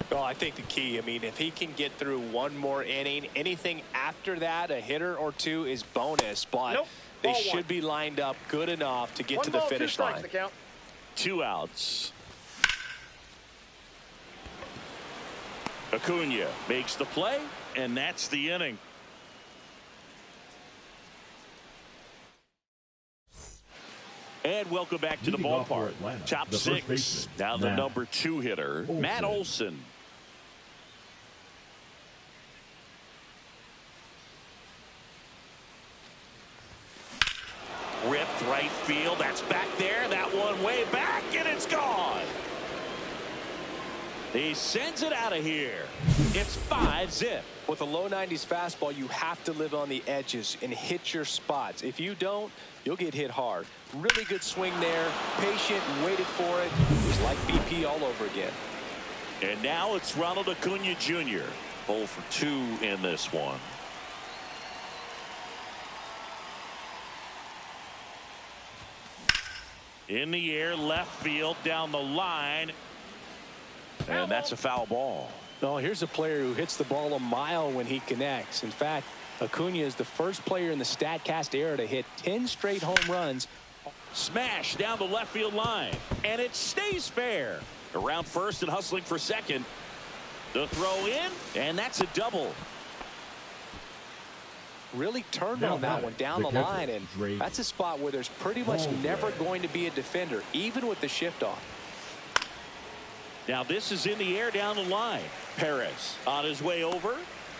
Speaker 2: Well, I think the key, I mean, if he can get through 1 more inning, anything after that, a hitter or 2 is bonus, but
Speaker 3: Nope.
Speaker 2: they
Speaker 3: Ball
Speaker 2: should
Speaker 3: 1.
Speaker 2: be lined up good enough to get
Speaker 3: 1
Speaker 2: to the
Speaker 3: ball, 2
Speaker 2: finish
Speaker 3: strikes
Speaker 2: line.
Speaker 3: the count.
Speaker 1: 2 outs. Acuna makes the play, and that's the inning. And welcome back to the
Speaker 4: Leading off for
Speaker 1: ballpark.
Speaker 4: Atlanta,
Speaker 1: Top
Speaker 4: the first
Speaker 1: 6.
Speaker 4: baseman,
Speaker 1: Now the
Speaker 4: Matt
Speaker 1: number 2 hitter, Matt Olson. Ripped right field. That's back there. That one way back, and it's gone. He sends it out of here. It's 5-zip.
Speaker 2: With a low 90s fastball, you have to live on the edges and hit your spots. If you don't, you'll get hit hard. Really good swing there. Patient, waited for it. It was like BP all over again.
Speaker 1: And now it's Ronald Acuna Jr. 0 for 2 in this one. In the air, left field, down the line. And that's a foul ball.
Speaker 2: No, here's a player who hits the ball a mile when he connects. In fact, Acuna is the first player in the StatCast era to hit 10 straight home runs.
Speaker 1: Smash down the left field line. And it stays fair. Around first and hustling for second. The throw in, and that's a double.
Speaker 2: Really turned
Speaker 4: Now
Speaker 2: on that
Speaker 4: batting,
Speaker 2: one down the
Speaker 4: the catcher,
Speaker 2: line, and
Speaker 4: Drake
Speaker 2: that's a spot where there's pretty much
Speaker 4: Baldwin.
Speaker 2: never going to be a defender, even with the shift off.
Speaker 1: Now this is in the air down the line. Perez on his way over.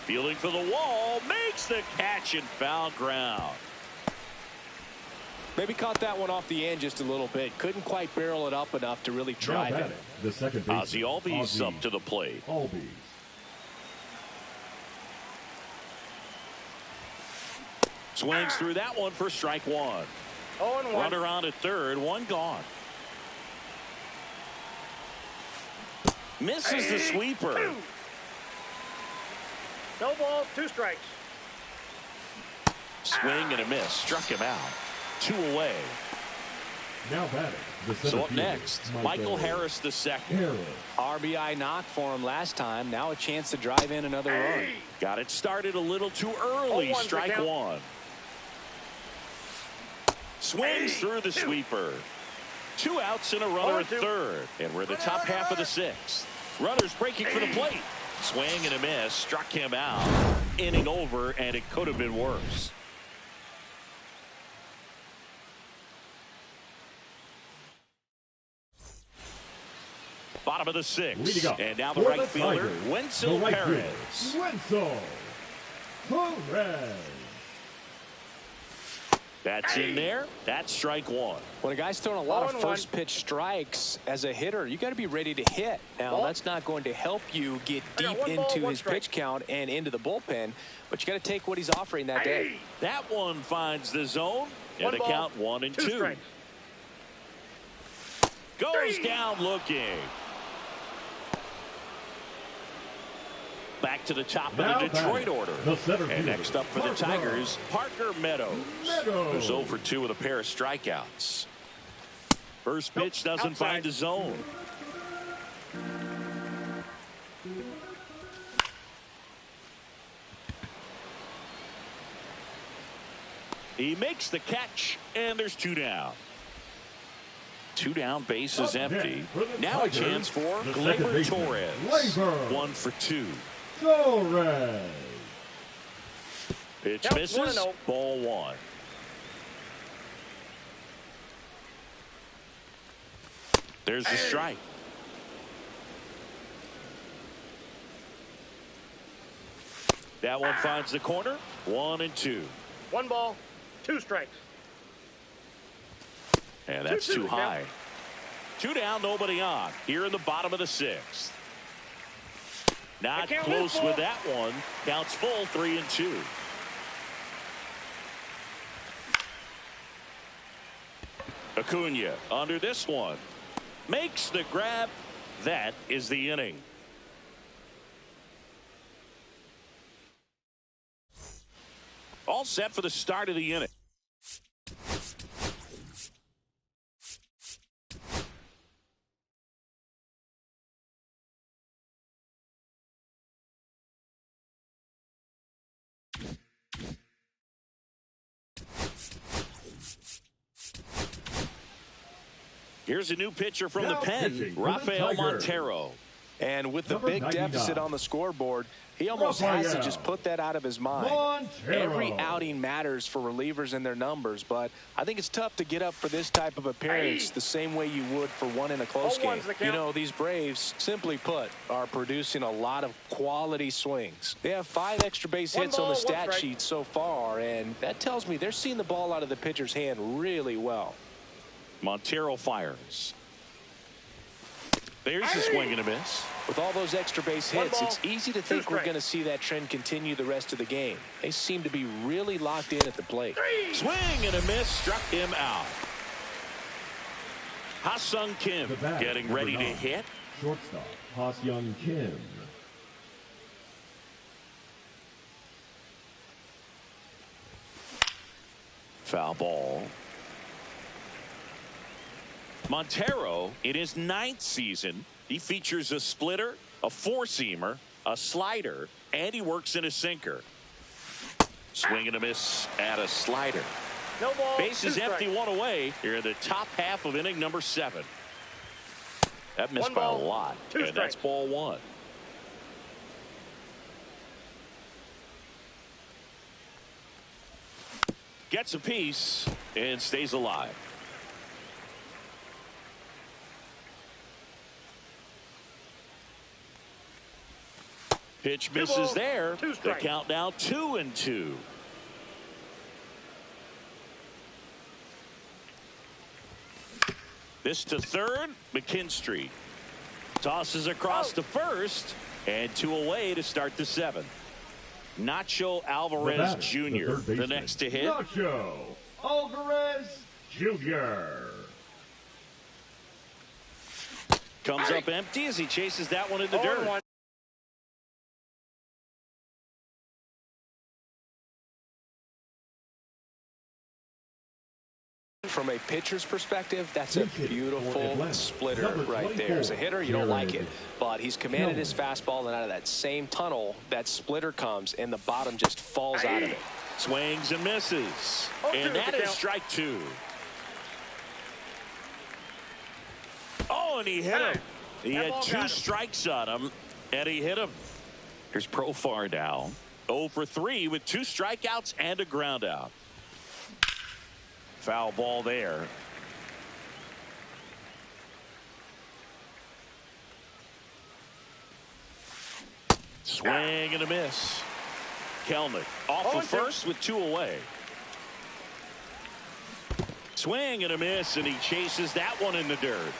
Speaker 1: Fielding for the wall. Makes the catch and foul ground.
Speaker 2: Maybe caught that one off the end just a little bit. Couldn't quite barrel it up enough to really
Speaker 4: Now
Speaker 2: drive it.
Speaker 4: batting, the second baseman,
Speaker 1: Ozzie Albies up to the plate.
Speaker 4: Albies.
Speaker 1: Swings through that one for strike one.
Speaker 3: 0-1.
Speaker 1: Runner on at third, one gone. Misses the sweeper.
Speaker 3: 2. No balls, 2 strikes.
Speaker 1: Swing and a miss. Struck him out. 2 away.
Speaker 4: Now batting. The center
Speaker 1: So up
Speaker 4: fielder,
Speaker 1: next, Michael Harris II.
Speaker 4: Harris.
Speaker 6: RBI knock for him last time. Now a chance to drive in another run.
Speaker 1: Got it started a little too early.
Speaker 3: 0-1's the
Speaker 1: Strike
Speaker 3: count.
Speaker 1: one. Swings through the sweeper. 2 outs and a runner at
Speaker 3: 0-2.
Speaker 1: third. And we're in the top half of the 6th. Runners breaking for the plate. Swing and a miss. Struck him out. Inning over, and it could have been worse. Bottom of the 6th. And now the
Speaker 4: For
Speaker 1: right fielder,
Speaker 4: Tigers,
Speaker 1: Wenzel
Speaker 4: the right
Speaker 1: Perez.
Speaker 4: fielder, Wenzel Perez.
Speaker 1: That's in there. That's strike one.
Speaker 2: When a guy's throwing a lot of
Speaker 3: 0-1.
Speaker 2: first pitch strikes as a hitter, you got to be ready to hit. Now,
Speaker 3: Ball.
Speaker 2: that's not going to help you get
Speaker 3: I got
Speaker 2: deep
Speaker 3: 1 ball,
Speaker 2: into
Speaker 3: 1
Speaker 2: his
Speaker 3: strike.
Speaker 2: pitch count and into the bullpen, but you got to take what he's offering that day.
Speaker 1: That one finds the zone. And
Speaker 3: 1
Speaker 1: the
Speaker 3: ball,
Speaker 1: count 1 and
Speaker 3: 2
Speaker 1: 2.
Speaker 3: strikes.
Speaker 1: Goes down looking. Back to the top
Speaker 4: Now
Speaker 1: of the Detroit
Speaker 4: batting,
Speaker 1: order.
Speaker 4: the center
Speaker 1: And
Speaker 4: fielder,
Speaker 1: next up for the
Speaker 4: Parker.
Speaker 1: Tigers, Parker Meadows.
Speaker 4: Meadows.
Speaker 1: Who's 0 for 2 with a pair of strikeouts. First pitch doesn't
Speaker 3: outside.
Speaker 1: find the zone. He makes the catch, and there's 2 down. 2 down, bases
Speaker 4: Up
Speaker 1: empty.
Speaker 4: next for the
Speaker 1: Now a
Speaker 4: Tigers,
Speaker 1: chance for
Speaker 4: the second
Speaker 1: Gleyber
Speaker 4: baseman,
Speaker 1: Torres.
Speaker 4: Gleyber
Speaker 1: 1 for 2.
Speaker 4: Torres.
Speaker 1: Pitch
Speaker 3: Counts
Speaker 1: misses.
Speaker 3: 1-0.
Speaker 1: Ball 1. There's the strike. That one finds the corner. 1 and 2.
Speaker 3: 1 ball, 2 strikes.
Speaker 1: And that's
Speaker 3: 2-2
Speaker 1: too
Speaker 3: the
Speaker 1: high.
Speaker 3: count.
Speaker 1: 2 down, nobody on. Here in the bottom of the 6th. Not
Speaker 3: The count
Speaker 1: close
Speaker 3: is
Speaker 1: with
Speaker 3: full.
Speaker 1: that one. Counts full, 3 and 2. Acuna under this one. Makes the grab. That is the inning. All set for the start of the inning. Here's a new pitcher from the
Speaker 4: Now
Speaker 1: pen,
Speaker 4: pitching for the
Speaker 1: Rafael
Speaker 4: Tigers.
Speaker 1: Montero.
Speaker 2: And with the
Speaker 4: Number
Speaker 2: big
Speaker 4: 99.
Speaker 2: deficit on the scoreboard, he almost has to
Speaker 4: Rafael
Speaker 2: just put that out of his mind.
Speaker 4: Montero.
Speaker 2: Every outing matters for relievers and their numbers, but I think it's tough to get up for this type of appearance the same way you would for one in a close
Speaker 3: 0-1's
Speaker 2: game.
Speaker 3: the
Speaker 2: You
Speaker 3: count.
Speaker 2: know, these Braves, simply put, are producing a lot of quality swings. They have 5 extra base
Speaker 3: 1
Speaker 2: hits on the
Speaker 3: ball, 1
Speaker 2: stat
Speaker 3: strike.
Speaker 2: sheet so far, and that tells me they're seeing the ball out of the pitcher's hand really well.
Speaker 1: Montero fires. There's the swing and a miss.
Speaker 2: With all those extra base
Speaker 3: 1
Speaker 2: hits,
Speaker 3: ball,
Speaker 2: it's easy to
Speaker 3: 2
Speaker 2: think we're
Speaker 3: strikes.
Speaker 2: going to see that trend continue the rest of the game. They seem to be really locked in at the plate.
Speaker 1: Swing and a miss, struck him out. Ha-Sung Kim
Speaker 4: The bat,
Speaker 1: getting
Speaker 4: number
Speaker 1: ready to
Speaker 4: 9.
Speaker 1: hit.
Speaker 4: Shortstop, Ha-Seong Kim.
Speaker 1: Foul ball. Montero, in his 9th season, he features a splitter, a 4-seamer, a slider, and he works in a sinker. Swing and a miss at a slider.
Speaker 3: No ball,
Speaker 1: Base
Speaker 3: 2
Speaker 1: is empty,
Speaker 3: strikes.
Speaker 1: 1 away. Here in the top half of inning number 7. That missed
Speaker 3: 1
Speaker 1: by a
Speaker 3: ball,
Speaker 1: lot.
Speaker 3: 2
Speaker 1: And that's
Speaker 3: strikes.
Speaker 1: ball 1. Gets a piece and stays alive. Pitch misses
Speaker 3: balls,
Speaker 1: there.
Speaker 3: 2
Speaker 1: The
Speaker 3: strikes.
Speaker 1: count now 2 and 2. This to third, McKinstry. Tosses across to first, and 2 away to start the 7th. Nacho
Speaker 4: The
Speaker 1: Alvarez
Speaker 4: batter,
Speaker 1: Jr.,
Speaker 4: third
Speaker 1: the
Speaker 4: baseman,
Speaker 1: next to hit.
Speaker 4: Nacho Alvarez Jr.
Speaker 1: Comes up empty as he chases that one in the
Speaker 3: 0-1.
Speaker 1: dirt.
Speaker 2: From a pitcher's perspective, that's a
Speaker 4: Base hit for
Speaker 2: beautiful
Speaker 4: Atlanta,
Speaker 2: splitter
Speaker 4: number
Speaker 2: right there. As a
Speaker 4: 24,
Speaker 2: hitter, you don't like it,
Speaker 4: Jared
Speaker 2: but he's commanded his
Speaker 4: Kelly.
Speaker 2: fastball, and out of that same tunnel, that splitter comes, and the bottom just falls out of it.
Speaker 1: Swings and misses.
Speaker 3: 0-2
Speaker 1: And that
Speaker 3: to
Speaker 1: is
Speaker 3: count.
Speaker 1: strike two. Oh, and he hit him. He
Speaker 3: That
Speaker 1: had
Speaker 3: ball
Speaker 1: two
Speaker 3: got him.
Speaker 1: strikes on him, and he hit him. Here's Profar now. 0 for 3 with 2 strikeouts and a ground out. Foul ball there. Swing and a miss. Kelnick off of
Speaker 3: 0-2.
Speaker 1: first with 2 away. Swing and a miss, and he chases that one in the dirt.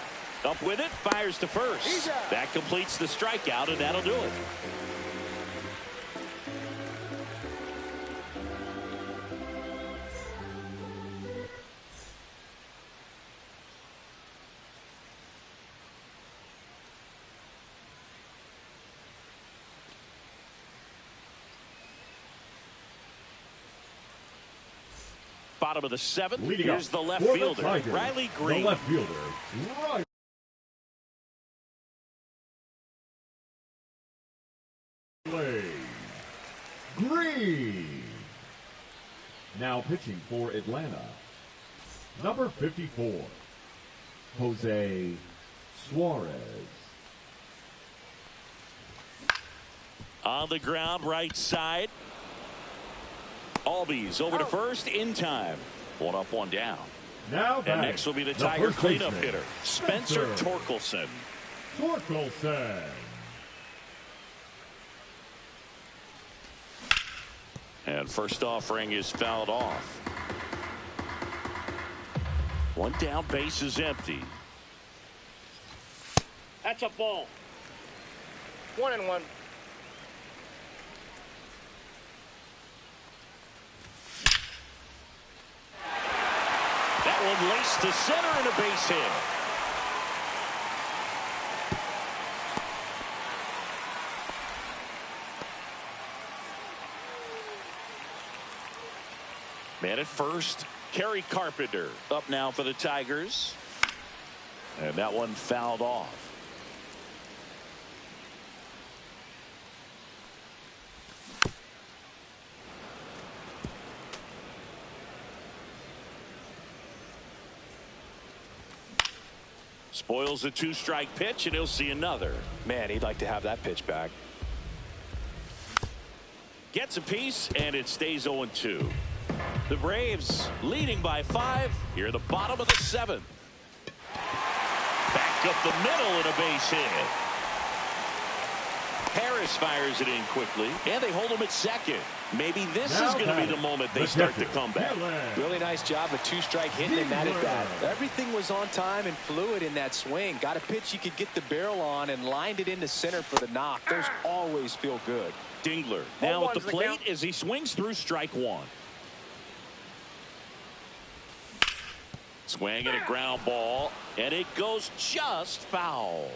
Speaker 1: Up with it, fires to first. That completes the strikeout, and that'll do it. Bottom of the 7th.
Speaker 4: Leading
Speaker 1: Here's
Speaker 4: up
Speaker 1: the left
Speaker 4: for the
Speaker 1: fielder,
Speaker 4: Tigers,
Speaker 1: Riley Green.
Speaker 4: The left fielder, Riley Green. Now pitching for Atlanta, number 54, Jose Suarez.
Speaker 1: On the ground, right side. Albies over to first in time. 1 up, 1 down.
Speaker 4: Now
Speaker 1: And
Speaker 4: batting,
Speaker 1: next will be the
Speaker 4: the
Speaker 1: Tiger
Speaker 4: first
Speaker 1: cleanup
Speaker 4: baseman,
Speaker 1: hitter, Spencer Torkelson.
Speaker 4: Torkelson.
Speaker 1: And first offering is fouled off. 1 down, base is empty.
Speaker 3: That's a ball. 1-1.
Speaker 1: That one laced to center and a base hit. Man at first, Kerry Carpenter up now for the Tigers. And that one fouled off. Spoils a 2-strike pitch, and he'll see another.
Speaker 2: Man, he'd like to have that pitch back.
Speaker 1: Gets a piece, and it stays 0-2. The Braves leading by 5 here at the bottom of the 7th. Back up the middle and a base hit. Harris fires it in quickly, and they hold him at second. Maybe this
Speaker 4: Now
Speaker 1: is going to be
Speaker 4: batting,
Speaker 1: the moment they
Speaker 4: the
Speaker 1: start to
Speaker 4: catcher,
Speaker 1: come back.
Speaker 4: Dylan
Speaker 2: Really nice job of 2-strike hitting him at
Speaker 4: Ziegler.
Speaker 2: that. Everything was on time and fluid in that swing. Got a pitch you could get the barrel on and lined it into center for the knock. Those always feel good.
Speaker 1: Dingler now at the
Speaker 3: 0-1's the
Speaker 1: plate
Speaker 3: count.
Speaker 1: as he swings through strike 1. Swing and a ground ball, and it goes just foul.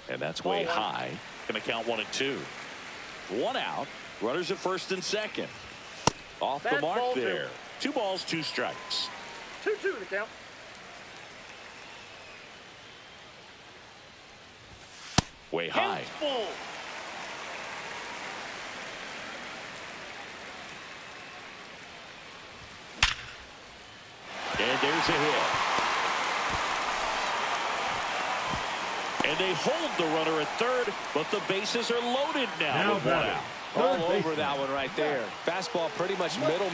Speaker 1: And that's way
Speaker 3: Ball 1.
Speaker 1: high. Going to count 1-2. 1 out. Runners at first and second. Off the
Speaker 3: That's
Speaker 1: mark
Speaker 3: ball 2.
Speaker 1: there. 2 balls, 2 strikes.
Speaker 3: 2-2 to count.
Speaker 1: Way high.
Speaker 3: Hits full.
Speaker 1: And there's a hit. And they hold the runner at third, but the bases are loaded now.
Speaker 4: Now
Speaker 1: With 1
Speaker 4: batting,
Speaker 1: out.
Speaker 2: All
Speaker 4: third
Speaker 2: over
Speaker 4: baseman,
Speaker 2: that one right there. Fastball pretty much middle.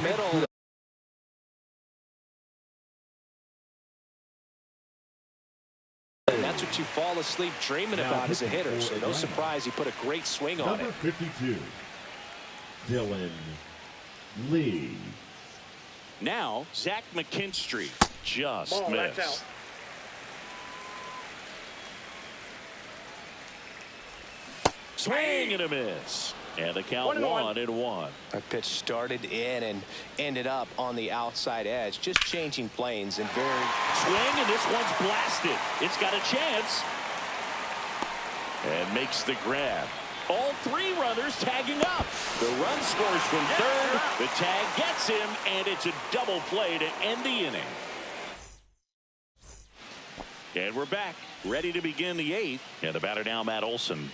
Speaker 2: And that's what you fall asleep dreaming
Speaker 4: Now
Speaker 2: about as a
Speaker 4: pitching
Speaker 2: hitter.
Speaker 4: for
Speaker 2: So no
Speaker 4: Atlanta.
Speaker 2: surprise he put a great swing on
Speaker 4: number
Speaker 2: it.
Speaker 4: 52, Dylan Lee.
Speaker 1: Now, Zach McKinstry just
Speaker 3: Ball, that's
Speaker 1: missed.
Speaker 3: out.
Speaker 1: Swing and a miss. And the count 1-1.
Speaker 2: That pitch started in and ended up on the outside edge, just changing planes and very.
Speaker 1: Swing, and this one's blasted. It's got a chance. And makes the grab. All three runners tagging up. The run scores from third. The tag gets him, and it's a double play to end the inning. And we're back, ready to begin the eighth. And the batter now, Matt Olson.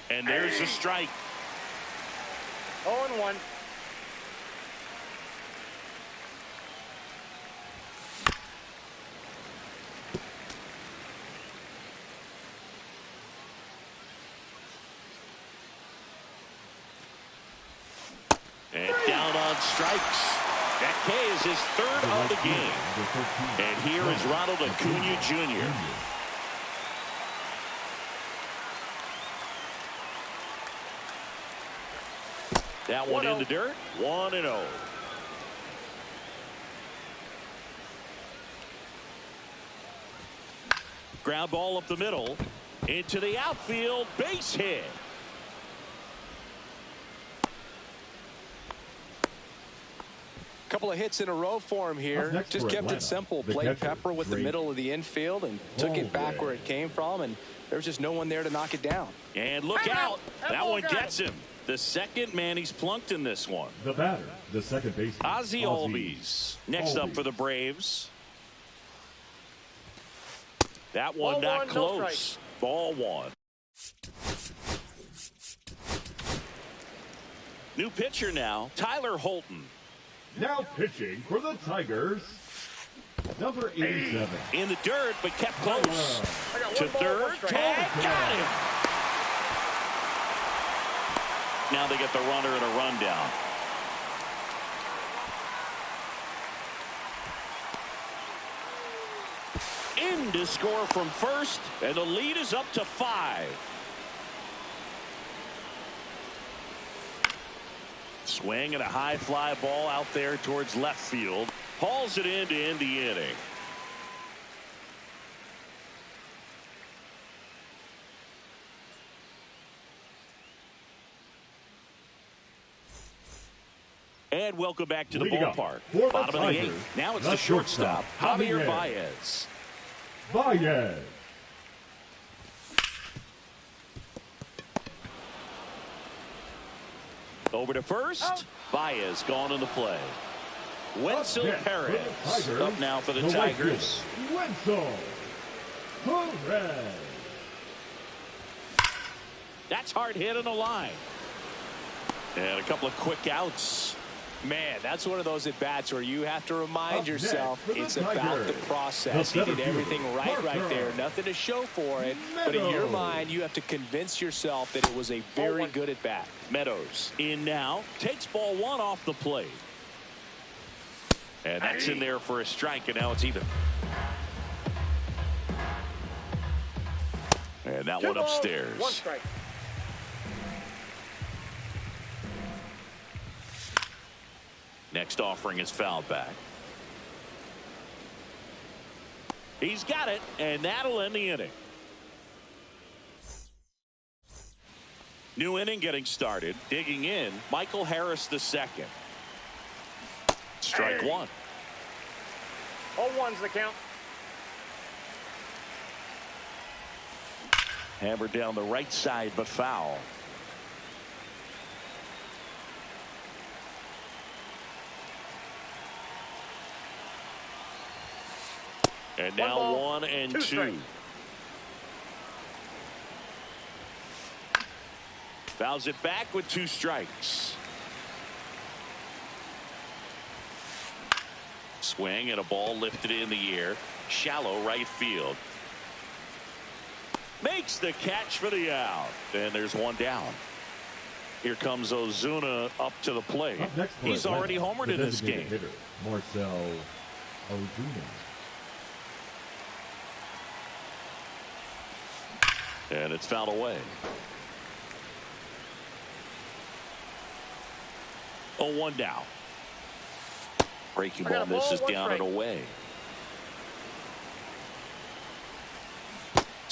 Speaker 1: And there's a strike.
Speaker 3: 0-1.
Speaker 1: And down on strikes. That K is his third of the game. And here is Ronald Acuna Jr. That one in the dirt. 1-0. Ground ball up the middle. Into the outfield. Base hit.
Speaker 2: Couple of hits in a row for him here. Just kept it simple. Played Pepper with the middle of the infield and took it back where it came from. And there was just no one there to knock it down.
Speaker 1: And look out. That one gets him. The second man he's plunked in this one.
Speaker 4: The batter, the second baseman,
Speaker 1: Ozzie Albies. Next up for the Braves. That one not close. Ball one. New pitcher now, Tyler Holton.
Speaker 4: Now pitching for the Tigers, number 87.
Speaker 1: In the dirt, but kept close. To third, tag, got him. Now they get the runner and a rundown. In to score from first, and the lead is up to 5. Swing and a high fly ball out there towards left field. Hauls it in to end the inning. And welcome back to the ballpark. Bottom of the eighth. Now it's the shortstop, Javier Baez.
Speaker 4: Baez.
Speaker 1: Over to first. Baez gone in the play. Wenzel Perez up now for the Tigers.
Speaker 4: Wenzel Perez.
Speaker 1: That's hard hit on the line. And a couple of quick outs.
Speaker 2: Man, that's one of those at-bats where you have to remind yourself it's about
Speaker 4: Tigers,
Speaker 2: the process. He did everything right there. Nothing to show for it. But in your mind, you have to convince yourself that it was a very good at-bat.
Speaker 1: Meadows in now. Takes ball one off the plate. And that's in there for a strike, and now it's even. And that one upstairs.
Speaker 3: 1 strike.
Speaker 1: Next offering is fouled back. He's got it, and that'll end the inning. New inning getting started. Digging in, Michael Harris II. Strike one.
Speaker 3: 0-1's the count.
Speaker 1: Hammered down the right side, but foul. And now 1-2. Fouls it back with 2 strikes. Swing and a ball lifted in the air. Shallow right field. Makes the catch for the out. And there's one down. Here comes Ozuna up to the plate. He's already homered in this game.
Speaker 4: Hitter, Marcell Ozuna.
Speaker 1: And it's fouled away. 0-1 now. Breaking ball misses down and away.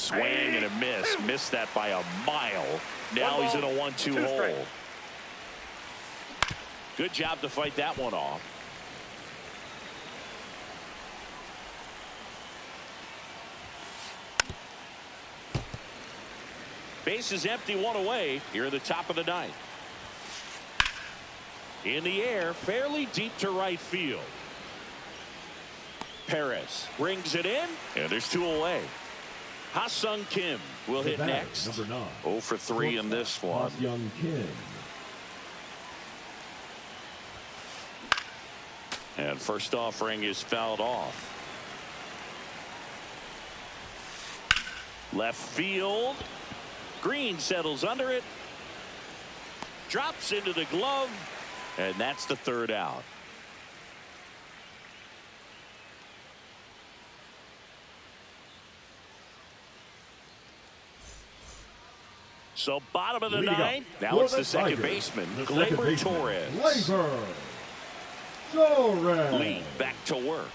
Speaker 1: Swing and a miss. Missed that by a mile. Now he's in a 1-2 hole. Good job to fight that one off. Base is empty, one away here in the top of the ninth. In the air, fairly deep to right field. Perez brings it in, and there's two away. Ha-Sung Kim will hit next.
Speaker 4: Number 9.
Speaker 1: 0 for 3 in this one.
Speaker 4: Ha-Sung Kim.
Speaker 1: And first offering is fouled off. Left field. Green settles under it. Drops into the glove. And that's the third out. So bottom of the ninth. Now it's the second baseman, Gleyber Torres.
Speaker 4: Gleyber Torres.
Speaker 1: Lee back to work.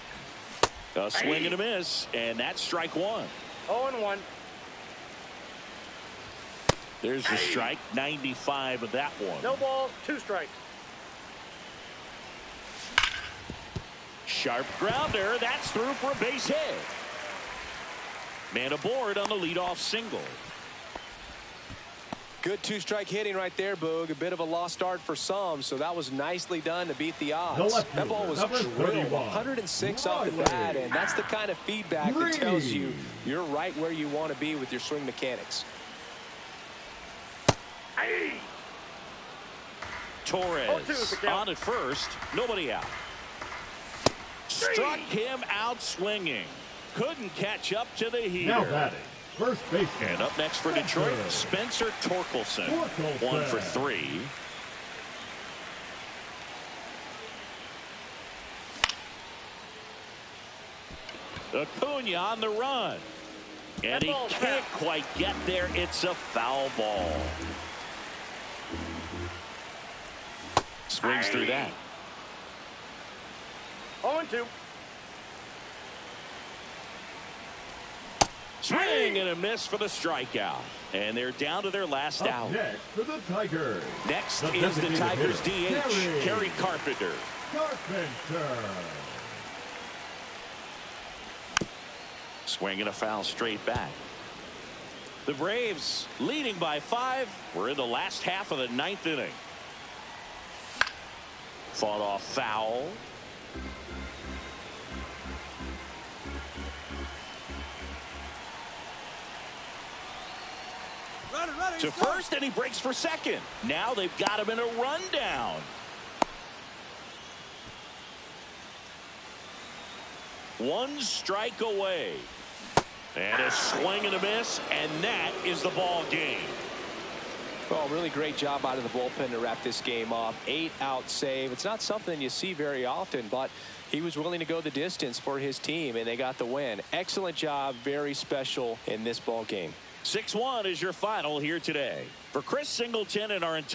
Speaker 1: A swing and a miss, and that's strike one.
Speaker 3: 0-1.
Speaker 1: There's the strike, 95 of that one.
Speaker 3: No balls, 2 strikes.
Speaker 1: Sharp grounder, that's through for a base hit. Man aboard on the leadoff single.
Speaker 2: Good 2-strike hitting right there, Boog. A bit of a lost start for some, so that was nicely done to beat the odds. That ball was drilled 106 off the bat, and that's the kind of feedback that tells you you're right where you want to be with your swing mechanics.
Speaker 1: Torres on at first, nobody out. Struck him out swinging. Couldn't catch up to the heater.
Speaker 4: Now batting, first baseman.
Speaker 1: And up next for Detroit, Spencer Torkelson. 1 for 3. Acuna on the run. And he can't quite get there. It's a foul ball. Swings through that.
Speaker 3: 0-2.
Speaker 1: Swing and a miss for the strikeout. And they're down to their last out.
Speaker 4: Next for the Tigers.
Speaker 1: Next is the Tigers DH, Kerry Carpenter. Swing and a foul straight back. The Braves leading by 5. We're in the last half of the 9th inning. Fought off foul. To first, and he breaks for second. Now they've got him in a rundown. One strike away. And a swing and a miss, and that is the ball game.
Speaker 2: Well, really great job out of the bullpen to wrap this game off. 8-out save. It's not something you see very often, but he was willing to go the distance for his team, and they got the win. Excellent job. Very special in this ball game.
Speaker 1: 6-1 is your final here today. For Chris Singleton and our entire